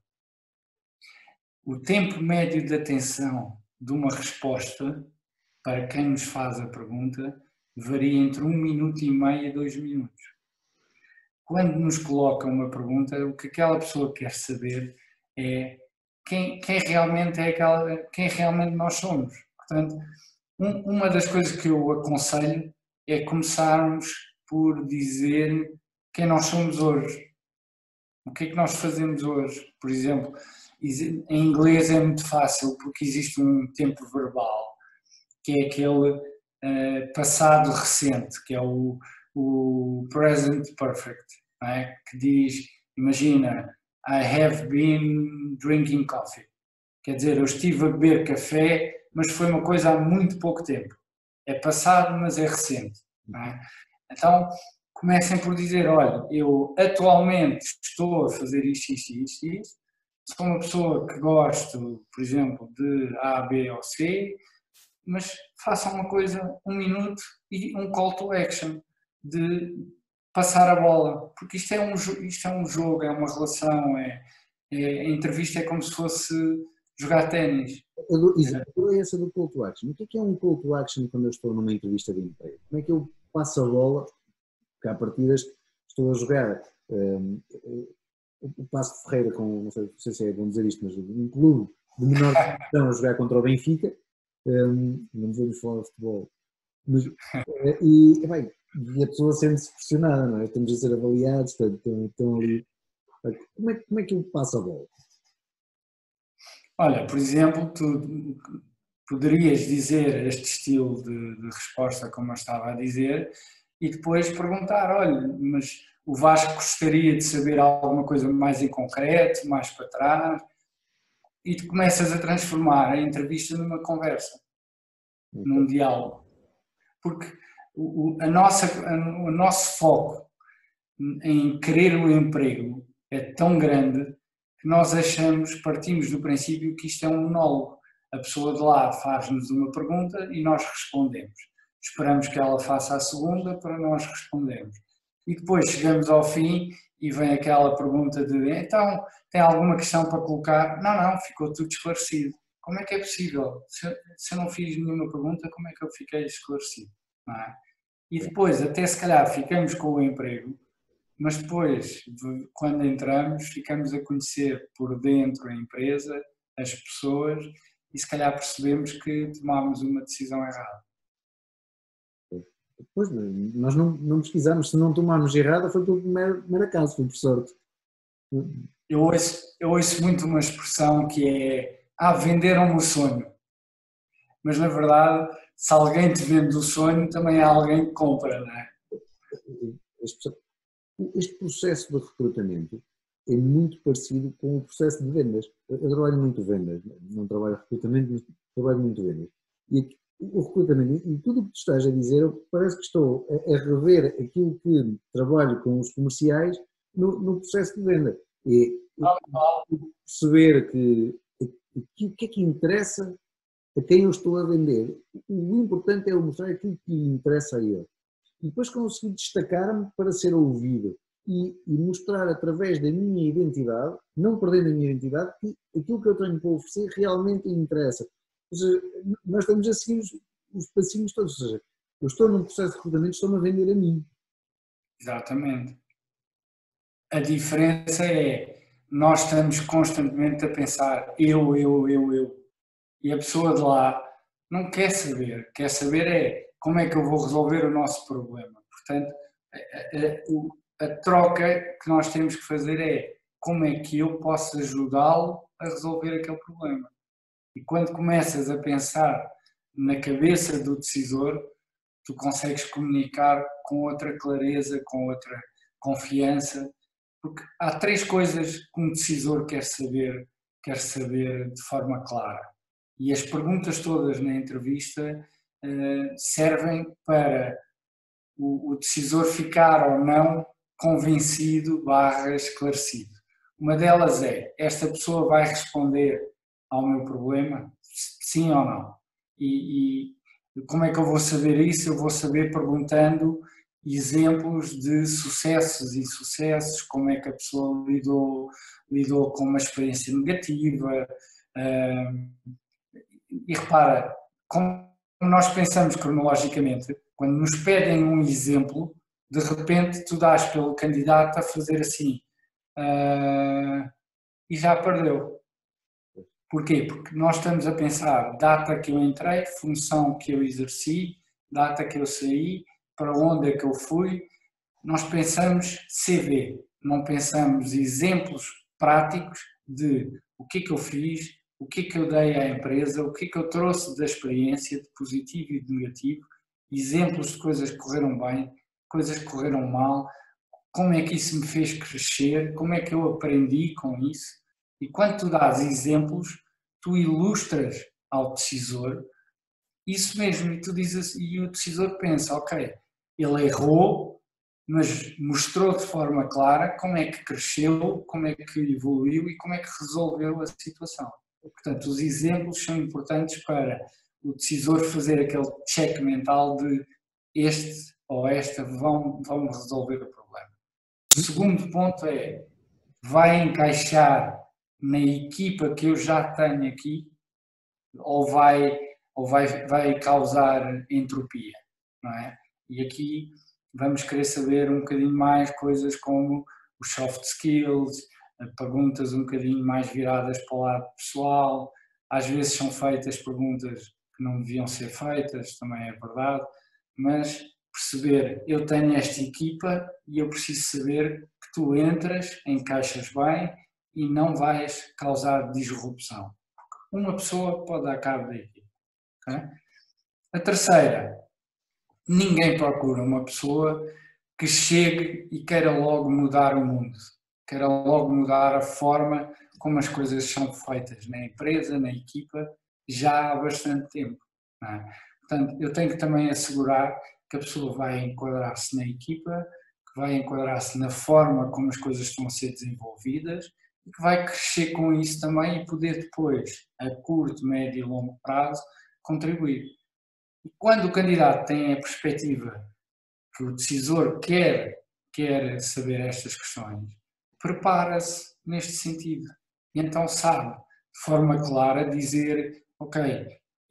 O tempo médio de atenção de uma resposta, para quem nos faz a pergunta, varia entre 1 minuto e meio a 2 minutos. Quando nos colocam uma pergunta, o que aquela pessoa quer saber é quem realmente nós somos. Portanto, uma das coisas que eu aconselho é começarmos por dizer quem nós somos hoje. O que é que nós fazemos hoje? Por exemplo, em inglês é muito fácil porque existe um tempo verbal, que é aquele passado recente, que é o present perfect, não é? Que diz, imagina, I have been drinking coffee. Quer dizer, eu estive a beber café, mas foi uma coisa há muito pouco tempo. É passado, mas é recente. Não é? Então, comecem por dizer, olha, eu atualmente estou a fazer isto, sou uma pessoa que gosto, por exemplo, de A, B ou C, mas façam uma coisa, 1 minuto e um call to action, de passar a bola, porque isto é um jogo, é uma relação, a entrevista é como se fosse jogar ténis. Exato, essa do call to action. O que é um call to action quando eu estou numa entrevista de emprego? Como é que eu passo a bola? Porque à partida estou a jogar o Paço de Ferreira com, não sei se é bom dizer isto, mas um clube de menor divisão a jogar contra o Benfica, não devemos falar de futebol, mas, e a pessoa sente-se pressionada, não é? Estamos a ser avaliados, estão ali. Como é que eu passo a bola? Olha, por exemplo, tu poderias dizer este estilo de resposta como eu estava a dizer e depois perguntar, olha, mas o Vasco gostaria de saber alguma coisa mais em concreto, mais para trás, e tu começas a transformar a entrevista numa conversa, num diálogo. Porque o nosso foco em querer o emprego é tão grande que nós partimos do princípio que isto é um monólogo. A pessoa de lá faz-nos uma pergunta e nós respondemos. Esperamos que ela faça a segunda para nós respondermos. E depois chegamos ao fim e vem aquela pergunta de então, tem alguma questão para colocar? Não, ficou tudo esclarecido. como é que é possível? Se eu não fiz nenhuma pergunta, como é que eu fiquei esclarecido? Não é? E depois, até se calhar, ficamos com o emprego, mas depois, quando entramos, ficamos a conhecer por dentro a empresa, as pessoas, e se calhar percebemos que tomámos uma decisão errada. Pois, nós não pesquisamos, se não tomarmos errada foi por mero acaso, foi por sorte. Eu ouço muito uma expressão que é venderam-me o sonho. Mas na verdade, se alguém te vende o sonho, também há alguém que compra, não é? Este processo de recrutamento é muito parecido com o processo de vendas. Eu trabalho muito vendas, não trabalho recrutamento, mas trabalho muito vendas. E o recrutamento, e tudo o que tu estás a dizer, parece que estou a rever aquilo que trabalho com os comerciais no processo de venda. E perceber o que é que interessa a quem eu estou a vender. O importante é eu mostrar aquilo que interessa a ele. E depois conseguir destacar-me para ser ouvido e mostrar através da minha identidade, não perdendo a minha identidade, que aquilo que eu tenho para oferecer realmente interessa. Ou seja, nós estamos a seguir os passinhos todos. Ou seja, eu estou num processo de recrutamento, estou-me a vender a mim. Exatamente. A diferença é, nós estamos constantemente a pensar eu. E a pessoa de lá não quer saber é como é que eu vou resolver o nosso problema. Portanto, a troca que nós temos que fazer é como é que eu posso ajudá-lo a resolver aquele problema. E quando começas a pensar na cabeça do decisor, tu consegues comunicar com outra clareza, com outra confiança, porque há 3 coisas que um decisor quer saber de forma clara. E as perguntas todas na entrevista servem para o decisor ficar ou não convencido / esclarecido. Uma delas é, esta pessoa vai responder ao meu problema? Sim ou não? E como é que eu vou saber isso? Eu vou saber perguntando exemplos de sucessos e insucessos, como é que a pessoa lidou com uma experiência negativa. E repara, como nós pensamos cronologicamente, quando nos pedem um exemplo, de repente tu dás pelo candidato a fazer assim e já perdeu. Porquê? Porque nós estamos a pensar data que eu entrei, função que eu exerci, data que eu saí, para onde é que eu fui. Nós pensamos CV, não pensamos exemplos práticos de o que é que eu fiz, o que é que eu dei à empresa, o que é que eu trouxe da experiência, de positivo e de negativo, exemplos de coisas que correram bem, coisas que correram mal, como é que isso me fez crescer, como é que eu aprendi com isso. E quando tu dás exemplos, tu ilustras ao decisor isso mesmo, e tu dizes, e o decisor pensa, ok, ele errou, mas mostrou de forma clara como é que cresceu, como é que evoluiu e como é que resolveu a situação. Portanto, os exemplos são importantes para o decisor fazer aquele check mental de este ou esta vão resolver o problema. O segundo ponto é, vai encaixar na equipa que eu já tenho aqui ou vai causar entropia, não é? E aqui vamos querer saber um bocadinho mais coisas como os soft skills, perguntas um bocadinho mais viradas para o lado pessoal, às vezes são feitas perguntas que não deviam ser feitas, também é verdade, mas perceber, eu tenho esta equipa e eu preciso saber que tu entras, encaixas bem e não vais causar disrupção. Uma pessoa pode dar cabo da equipa. Okay? A terceira, ninguém procura uma pessoa que chegue e queira logo mudar o mundo, queira logo mudar a forma como as coisas são feitas na empresa, na equipa, já há bastante tempo. Não é? Portanto, eu tenho que também assegurar que a pessoa vai enquadrar-se na equipa, que vai enquadrar-se na forma como as coisas estão a ser desenvolvidas e que vai crescer com isso também e poder depois, a curto, médio e longo prazo, contribuir. E quando o candidato tem a perspectiva que o decisor quer saber estas questões, prepara-se neste sentido. E então sabe, de forma clara, dizer, ok,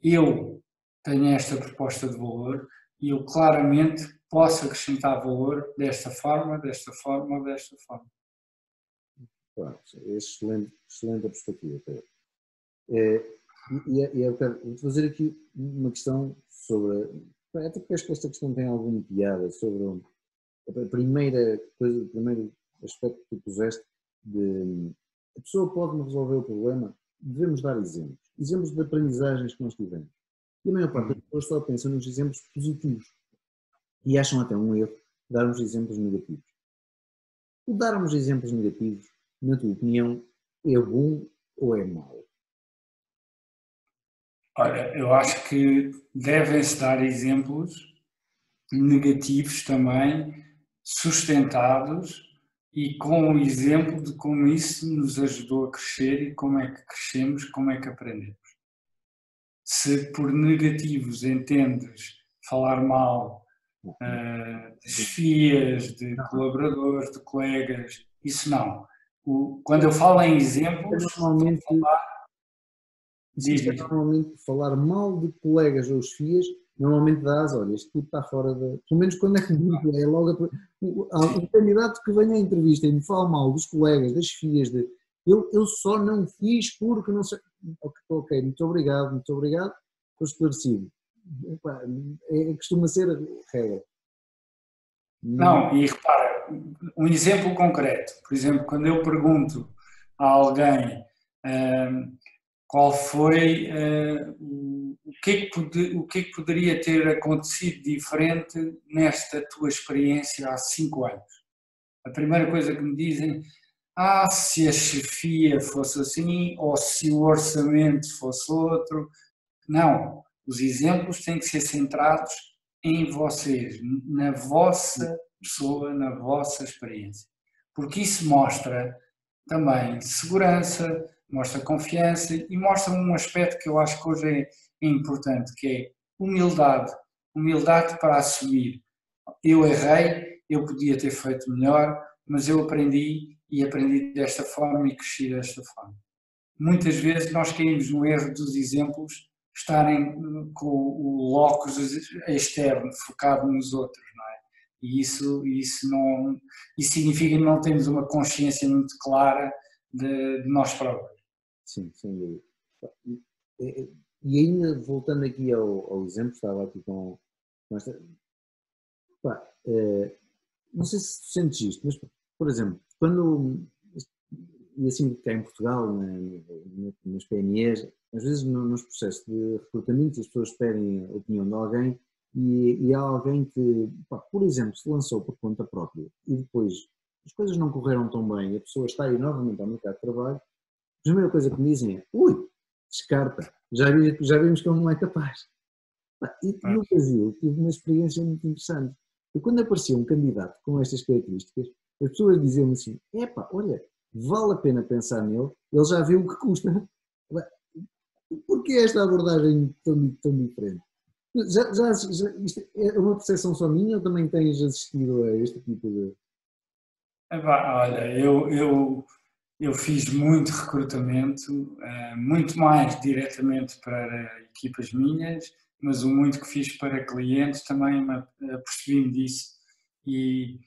eu tenho esta proposta de valor e eu claramente posso acrescentar valor desta forma, desta forma ou desta forma. Claro, excelente a perspectiva, Pedro. Eu quero fazer aqui uma questão sobre, até porque acho que esta questão tem alguma piada, sobre a primeira coisa, o primeiro aspecto que tu puseste, de a pessoa pode resolver o problema, devemos dar exemplos de aprendizagens que nós tivemos. E a maior parte das pessoas só pensa nos exemplos positivos e acham até um erro darmos exemplos negativos. O darmos exemplos negativos, na tua opinião, é bom ou é mau? Olha, eu acho que devem-se dar exemplos negativos também, sustentados e com o exemplo de como isso nos ajudou a crescer e como é que crescemos, como é que aprendemos. Se por negativos entendes falar mal de chefias, de colaboradores, de colegas, isso não. Quando eu falo em exemplos, Normalmente, falar mal de colegas ou chefias, normalmente dás, olha, este tipo está fora da... Pelo menos quando é comigo, é logo um candidato que venha à entrevista e me fala mal dos colegas, das chefias, eu só não fiz porque não sei... Ok, muito obrigado, estou esclarecido. Costuma ser a regra. Não, e repara, um exemplo concreto, por exemplo, quando eu pergunto a alguém qual foi, o que é que poderia ter acontecido diferente nesta tua experiência há 5 anos? A primeira coisa que me dizem, se a chefia fosse assim, ou se o orçamento fosse outro. Não, os exemplos têm que ser centrados em vocês, na vossa pessoa, na vossa experiência. Porque isso mostra também segurança, mostra confiança e mostra um aspecto que eu acho que hoje é importante, que é humildade. Humildade para assumir. Eu errei, eu podia ter feito melhor, mas eu aprendi e aprendi desta forma e cresci desta forma. Muitas vezes nós caímos no erro dos exemplos estarem com o locus externo, focado nos outros, não é? E isso significa que não temos uma consciência muito clara de nós próprios. Sim, sem dúvida. E ainda, voltando aqui ao exemplo, estava aqui com esta... não sei se sentes isto, mas, por exemplo, quando... E assim cá em Portugal, nas PMEs, às vezes nos processos de recrutamento as pessoas pedem a opinião de alguém e há alguém que, por exemplo, se lançou por conta própria e depois as coisas não correram tão bem e a pessoa está aí novamente ao mercado de trabalho, a primeira coisa que me dizem é, descarta, já vimos que ele não é capaz. E no Brasil tive uma experiência muito interessante. E quando aparecia um candidato com estas características, as pessoas diziam-me assim, olha, vale a pena pensar nele, ele já viu o que custa. Porquê esta abordagem tão diferente? Isto é uma percepção só minha ou também tens assistido a este tipo de... Olha, eu fiz muito recrutamento, muito mais diretamente para equipas minhas, mas o muito que fiz para clientes também percebi-me disso e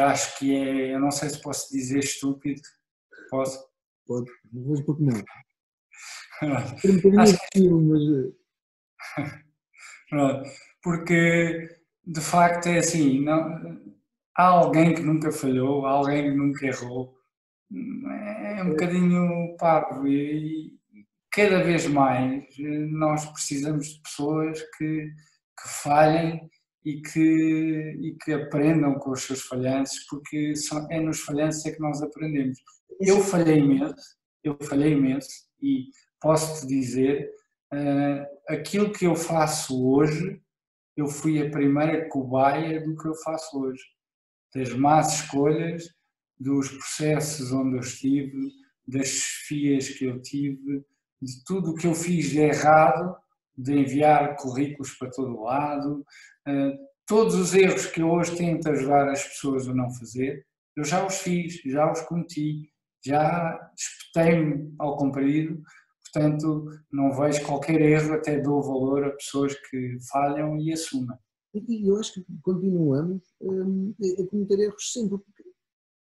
acho que eu não sei se posso dizer estúpido, posso? Pode, mas porque não? Porque de facto é assim, há alguém que nunca falhou, há alguém que nunca errou, é um bocadinho parvo e cada vez mais nós precisamos de pessoas que falhem e que aprendam com os seus falhanços, porque é nos falhanços é que nós aprendemos. Eu falhei imenso e posso-te dizer, aquilo que eu faço hoje, eu fui a primeira cobaia do que eu faço hoje. Das más escolhas, dos processos onde eu estive, das chefias que eu tive, de tudo o que eu fiz de errado, de enviar currículos para todo lado, todos os erros que eu hoje tento ajudar as pessoas a não fazer, eu já os fiz, já os cometi, já espetei-me ao comprido, portanto não vejo qualquer erro, até dou valor a pessoas que falham e assumem. E eu acho que continuamos a cometer erros sempre.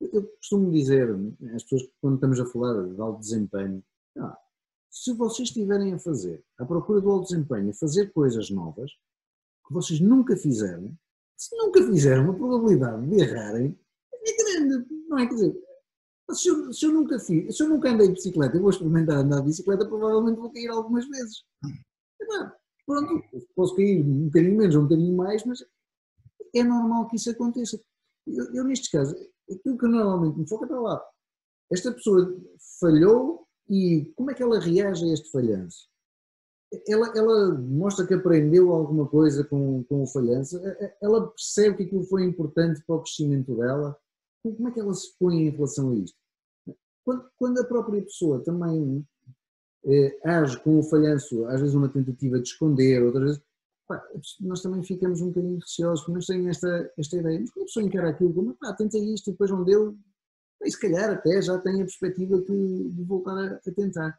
Eu costumo dizer às pessoas que, quando estamos a falar de alto desempenho, se vocês estiverem a fazer, à procura do alto desempenho, a fazer coisas novas que vocês nunca fizeram, se nunca fizeram, a probabilidade de errarem é grande, não é? Quer dizer, se eu nunca fiz, se eu nunca andei de bicicleta, eu vou experimentar andar de bicicleta, provavelmente vou cair algumas vezes. Pronto, posso cair um bocadinho menos ou um bocadinho mais, mas é normal que isso aconteça. Eu nestes casos, aquilo que normalmente me foca está lá. Esta pessoa falhou e como é que ela reage a este falhanço? Ela mostra que aprendeu alguma coisa com o falhanço? Ela percebe que aquilo foi importante para o crescimento dela? Como é que ela se põe em relação a isto? Quando a própria pessoa também age com o falhanço, às vezes uma tentativa de esconder, outras vezes, nós também ficamos um bocadinho receosos, porque nós temos esta ideia, mas quando a pessoa encara aquilo como, tenta isto e depois não deu, e se calhar até já tem a perspectiva de voltar a tentar.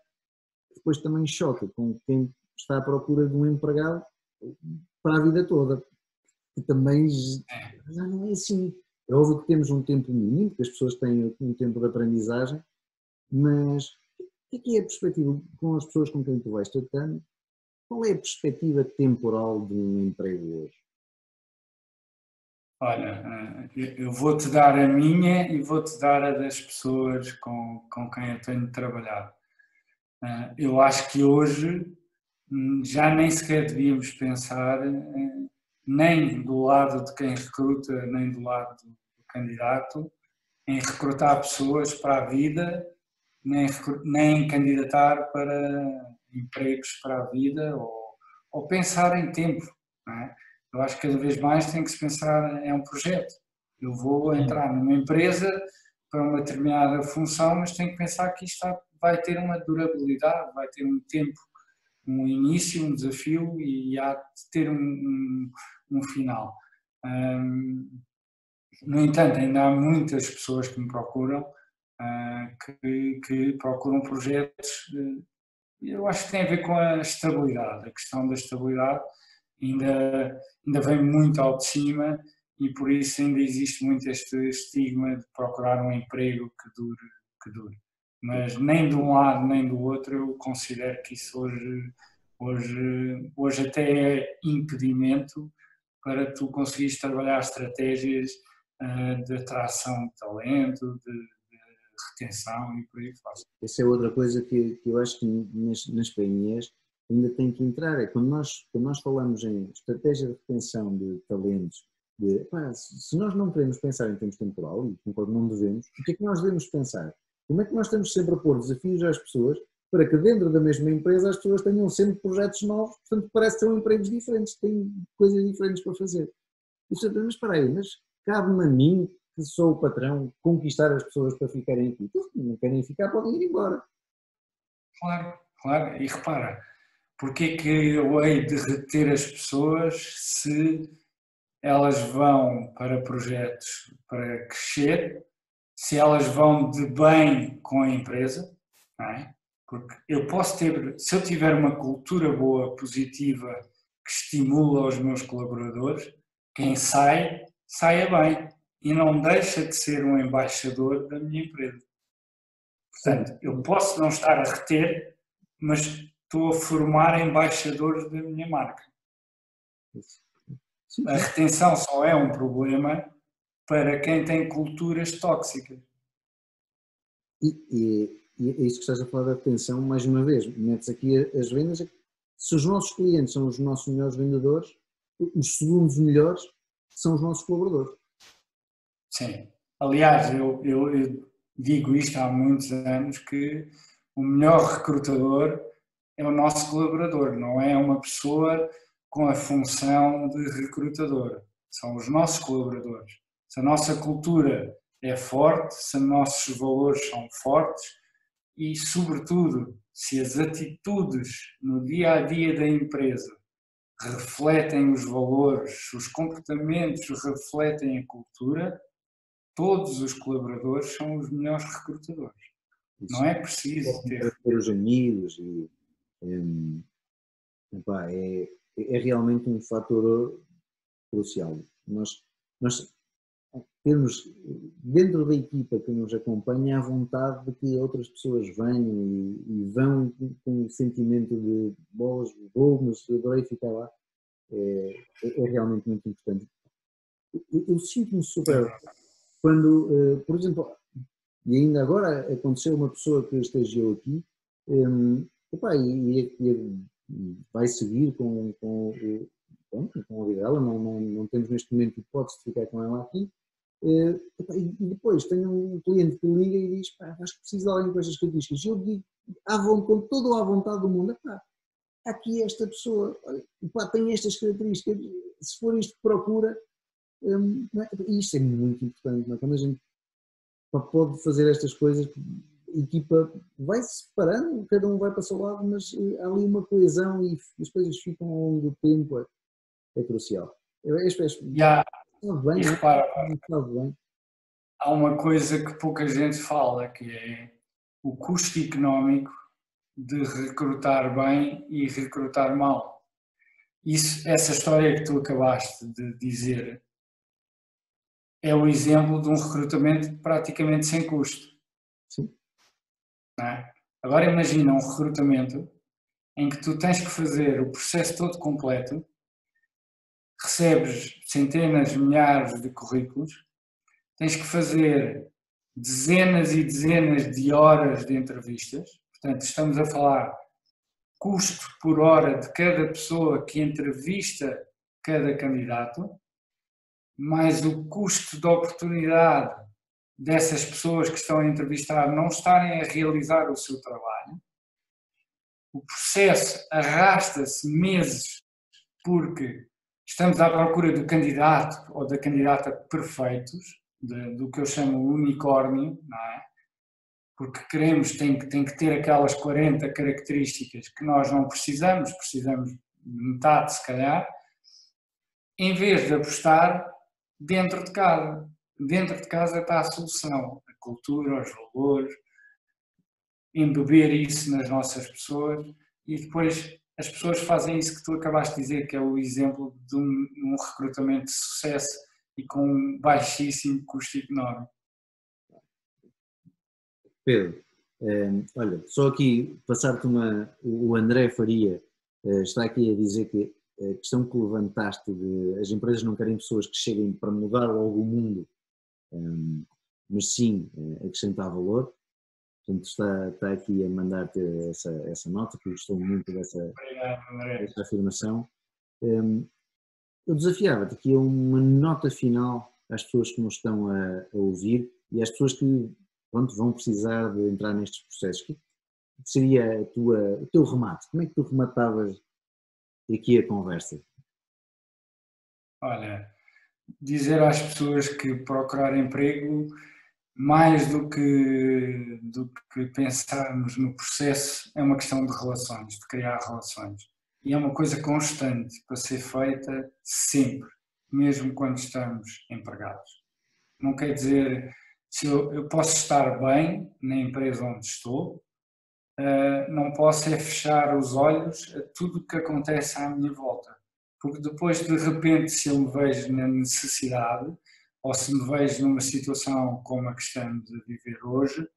Depois também choca com quem está à procura de um empregado para a vida toda, que também já não é assim. É óbvio que temos um tempo mínimo, que as pessoas têm um tempo de aprendizagem, mas o que é a perspectiva com as pessoas com quem tu vais tratando? Qual é a perspectiva temporal de um emprego hoje? Olha, eu vou-te dar a minha e vou-te dar a das pessoas com quem eu tenho trabalhado. Eu acho que hoje já nem sequer devíamos pensar, nem do lado de quem recruta, nem do lado do candidato, em recrutar pessoas para a vida, nem candidatar para empregos para a vida ou pensar em tempo. Não é? Eu acho que cada vez mais tem que se pensar, é um projeto. Eu vou entrar numa empresa para uma determinada função, mas tenho que pensar que isto vai ter uma durabilidade, vai ter um tempo, um início, um desafio e há de ter um final. No entanto, ainda há muitas pessoas que me procuram, que procuram projetos. Eu acho que tem a ver com a estabilidade, a questão da estabilidade ainda vem muito ao de cima e por isso ainda existe muito este estigma de procurar um emprego que dure. Mas nem de um lado nem do outro eu considero que isso hoje até é impedimento para tu conseguires trabalhar estratégias de atração de talento, de retenção e por aí fora. Essa é outra coisa que eu acho que nas PMEs ainda tem que entrar, é quando nós falamos em estratégia de retenção de talentos, se nós não queremos pensar em termos temporal, e concordo, não devemos, o que é que nós devemos pensar? Como é que nós estamos sempre a pôr desafios às pessoas para que dentro da mesma empresa as pessoas tenham sempre projetos novos, portanto parece que são empregos diferentes, têm coisas diferentes para fazer. E você, mas espera aí, mas cabe-me a mim, que sou o patrão, conquistar as pessoas para ficarem aqui. Se não querem ficar, podem ir embora. Claro, claro. E repara, porque é que eu hei de reter as pessoas se elas vão para projetos para crescer, se elas vão de bem com a empresa, não é? Porque eu posso ter, se eu tiver uma cultura boa, positiva, que estimula os meus colaboradores, quem saia bem e não deixa de ser um embaixador da minha empresa. Portanto, eu posso não estar a reter, mas estou a formar embaixadores da minha marca. A retenção só é um problema para quem tem culturas tóxicas. E é isso que estás a falar da retenção, mais uma vez, metes aqui as vendas, se os nossos clientes são os nossos melhores vendedores, os segundos melhores são os nossos colaboradores. Sim. Aliás, eu digo isto há muitos anos, que o melhor recrutador é o nosso colaborador, não é uma pessoa com a função de recrutador. São os nossos colaboradores. Se a nossa cultura é forte, se os nossos valores são fortes e, sobretudo, se as atitudes no dia-a-dia da empresa refletem os valores, os comportamentos refletem a cultura, todos os colaboradores são os melhores recrutadores. Isso. Não é preciso ter os amigos e... Epá, é realmente um fator crucial. Nós temos dentro da equipa que nos acompanha a vontade de que outras pessoas venham e vão com o sentimento de boas, vou, mas adorei ficar lá. É realmente muito importante. Eu sinto-me super quando, por exemplo, e ainda agora aconteceu uma pessoa que estagiou aqui, epá, e vai seguir com a vida dela, não temos neste momento hipótese de ficar com ela aqui. E depois tenho um cliente que liga e diz, pá, acho que preciso de alguém com estas características. E eu digo, com toda a vontade do mundo, pá, aqui esta pessoa, pá, tem estas características, se for isto que procura, e isto é muito importante, não é? Quando a gente pode fazer estas coisas, a equipa vai se separando, cada um vai para o seu lado, mas há ali uma coesão e as coisas ficam ao longo do tempo, é crucial. E repara, há uma coisa que pouca gente fala, que é o custo económico de recrutar bem e recrutar mal. Essa história que tu acabaste de dizer é o exemplo de um recrutamento praticamente sem custo. Sim. Não é? Agora imagina um recrutamento em que tu tens que fazer o processo todo completo, recebes centenas, milhares de currículos, tens que fazer dezenas e dezenas de horas de entrevistas, portanto estamos a falar custo por hora de cada pessoa que entrevista cada candidato, mais o custo de oportunidade dessas pessoas que estão a entrevistar não estarem a realizar o seu trabalho. O processo arrasta-se meses porque estamos à procura do candidato ou da candidata perfeitos, do que eu chamo de unicórnio, não é? Porque tem que ter aquelas 40 características que nós não precisamos de metade se calhar, em vez de apostar dentro de casa. Dentro de casa está a solução, a cultura, os valores, embeber isso nas nossas pessoas e depois as pessoas fazem isso que tu acabaste de dizer, que é o exemplo de um recrutamento de sucesso e com um baixíssimo custo económico. Pedro, olha, só aqui passar-te o André Faria está aqui a dizer que a questão que levantaste de as empresas não querem pessoas que cheguem para mudar logo o mundo, mas sim acrescentar valor. Portanto, está aqui a mandar-te essa nota, que eu gostou muito dessa afirmação. Eu desafiava-te aqui a uma nota final às pessoas que nos estão a ouvir e às pessoas que vão precisar de entrar nestes processos. O que seria o teu remate? Como é que tu rematavas aqui a conversa? Olha, dizer às pessoas que procurar emprego, mais do que pensarmos no processo, é uma questão de relações, de criar relações. E é uma coisa constante para ser feita sempre, mesmo quando estamos empregados. Não quer dizer, se eu posso estar bem na empresa onde estou, não posso é fechar os olhos a tudo o que acontece à minha volta. Porque depois, de repente, se eu me vejo na necessidade, ou se me vejo numa situação como a que estamos a viver hoje,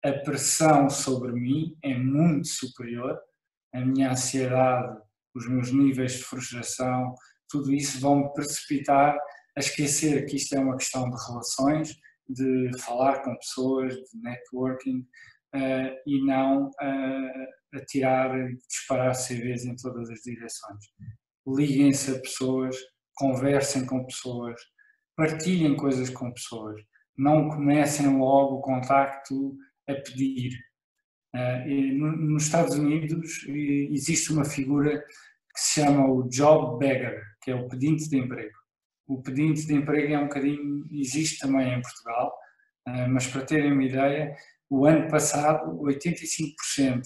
a pressão sobre mim é muito superior, a minha ansiedade, os meus níveis de frustração, tudo isso vão-me precipitar a esquecer que isto é uma questão de relações, de falar com pessoas, de networking, e não a tirar e disparar CVs em todas as direções. Liguem-se a pessoas, conversem com pessoas, partilhem coisas com pessoas, não comecem logo o contacto a pedir. Nos Estados Unidos existe uma figura que se chama o job beggar, que é o pedinte de emprego. O pedinte de emprego é um bocadinho, existe também em Portugal, mas para terem uma ideia, o ano passado 85%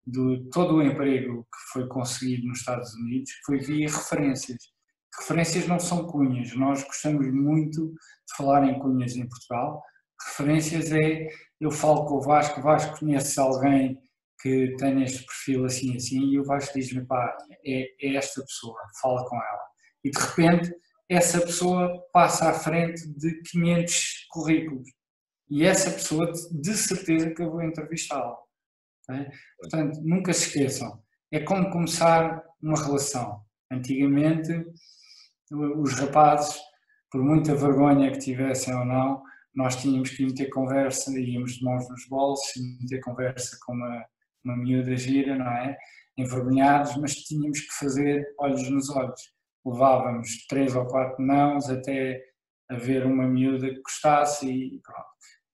de todo o emprego que foi conseguido nos Estados Unidos foi via referências. Referências não são cunhas, nós gostamos muito de falar em cunhas em Portugal. Referências eu falo com o Vasco conhece alguém que tem este perfil assim assim, e o Vasco diz-me, pá, é esta pessoa, fala com ela. E de repente essa pessoa passa à frente de 500 currículos e essa pessoa de certeza que eu vou entrevistá-la. Okay? Portanto, nunca se esqueçam, é como começar uma relação. Antigamente os rapazes, por muita vergonha que tivessem ou não, nós tínhamos que ir meter conversa, íamos de mãos nos bolsos, meter conversa com uma miúda gira, não é? Envergonhados, mas tínhamos que fazer olhos nos olhos. Levávamos 3 ou 4 nãos até haver uma miúda que gostasse e pronto.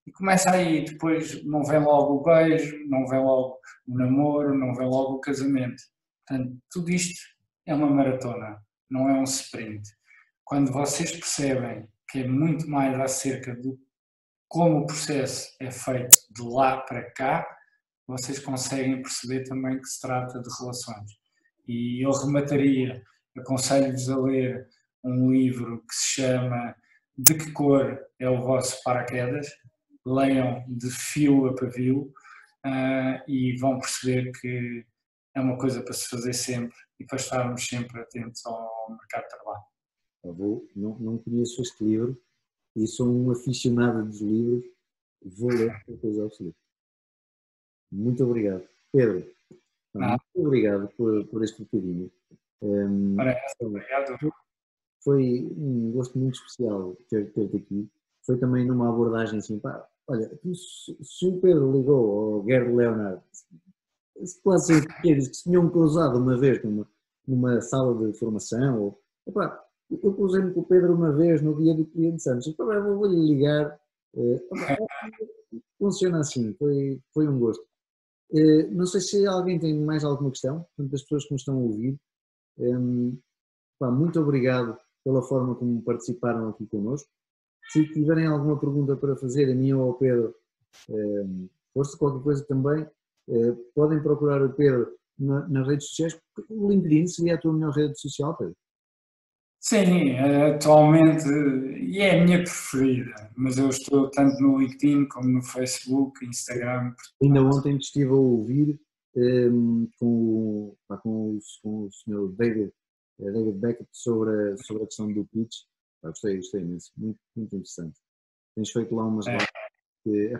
E começa aí, depois não vem logo o beijo, não vem logo o namoro, não vem logo o casamento. Portanto, tudo isto é uma maratona, não é um sprint. Quando vocês percebem que é muito mais acerca de como o processo é feito de lá para cá, vocês conseguem perceber também que se trata de relações. E eu remataria, aconselho-vos a ler um livro que se chama De que cor é o vosso paraquedas? Leiam de fio a pavio e vão perceber que é uma coisa para se fazer sempre e para estarmos sempre atentos ao mercado de trabalho. Não conheço este livro e sou um aficionado dos livros, vou ler com certeza absoluta. Muito obrigado. Pedro, muito obrigado por este bocadinho. Obrigado. Foi um gosto muito especial ter-te aqui. Foi também numa abordagem assim, pá, olha, se o Pedro ligou ao Gerd Leonard, quase sem que se tinham cruzado uma vez numa sala de formação, ou, epá, eu cruzei-me com o Pedro uma vez no dia do cliente Santos, epá, vou-lhe ligar, funciona assim, foi um gosto. Não sei se alguém tem mais alguma questão, portanto, as pessoas que nos estão a ouvir, muito obrigado pela forma como participaram aqui connosco. Se tiverem alguma pergunta para fazer a mim ou ao Pedro, força qualquer coisa também, podem procurar o Pedro nas redes sociais. O LinkedIn seria a tua melhor rede social, Pedro? Sim, atualmente, e é a minha preferida, mas eu estou tanto no LinkedIn como no Facebook, Instagram. Ainda ontem estive a ouvir com o Sr. David Beckett sobre a questão do pitch. Gostei imenso, muito, muito interessante. Tens feito lá umas lives que,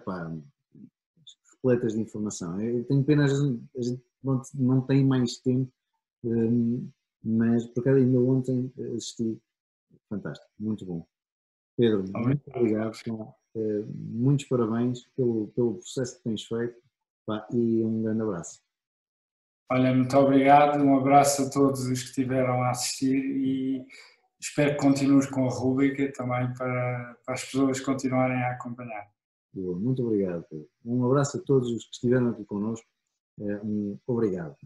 repletas de informação. Eu tenho pena, a gente não tem mais tempo, mas por acaso ainda ontem assisti, fantástico, muito bom. Pedro, muito obrigado, muitos parabéns pelo processo que tens feito e um grande abraço. Olha, muito obrigado, um abraço a todos os que estiveram a assistir e espero que continues com a rúbrica também para as pessoas continuarem a acompanhar. Muito obrigado, Pedro. Um abraço a todos os que estiveram aqui connosco. Obrigado.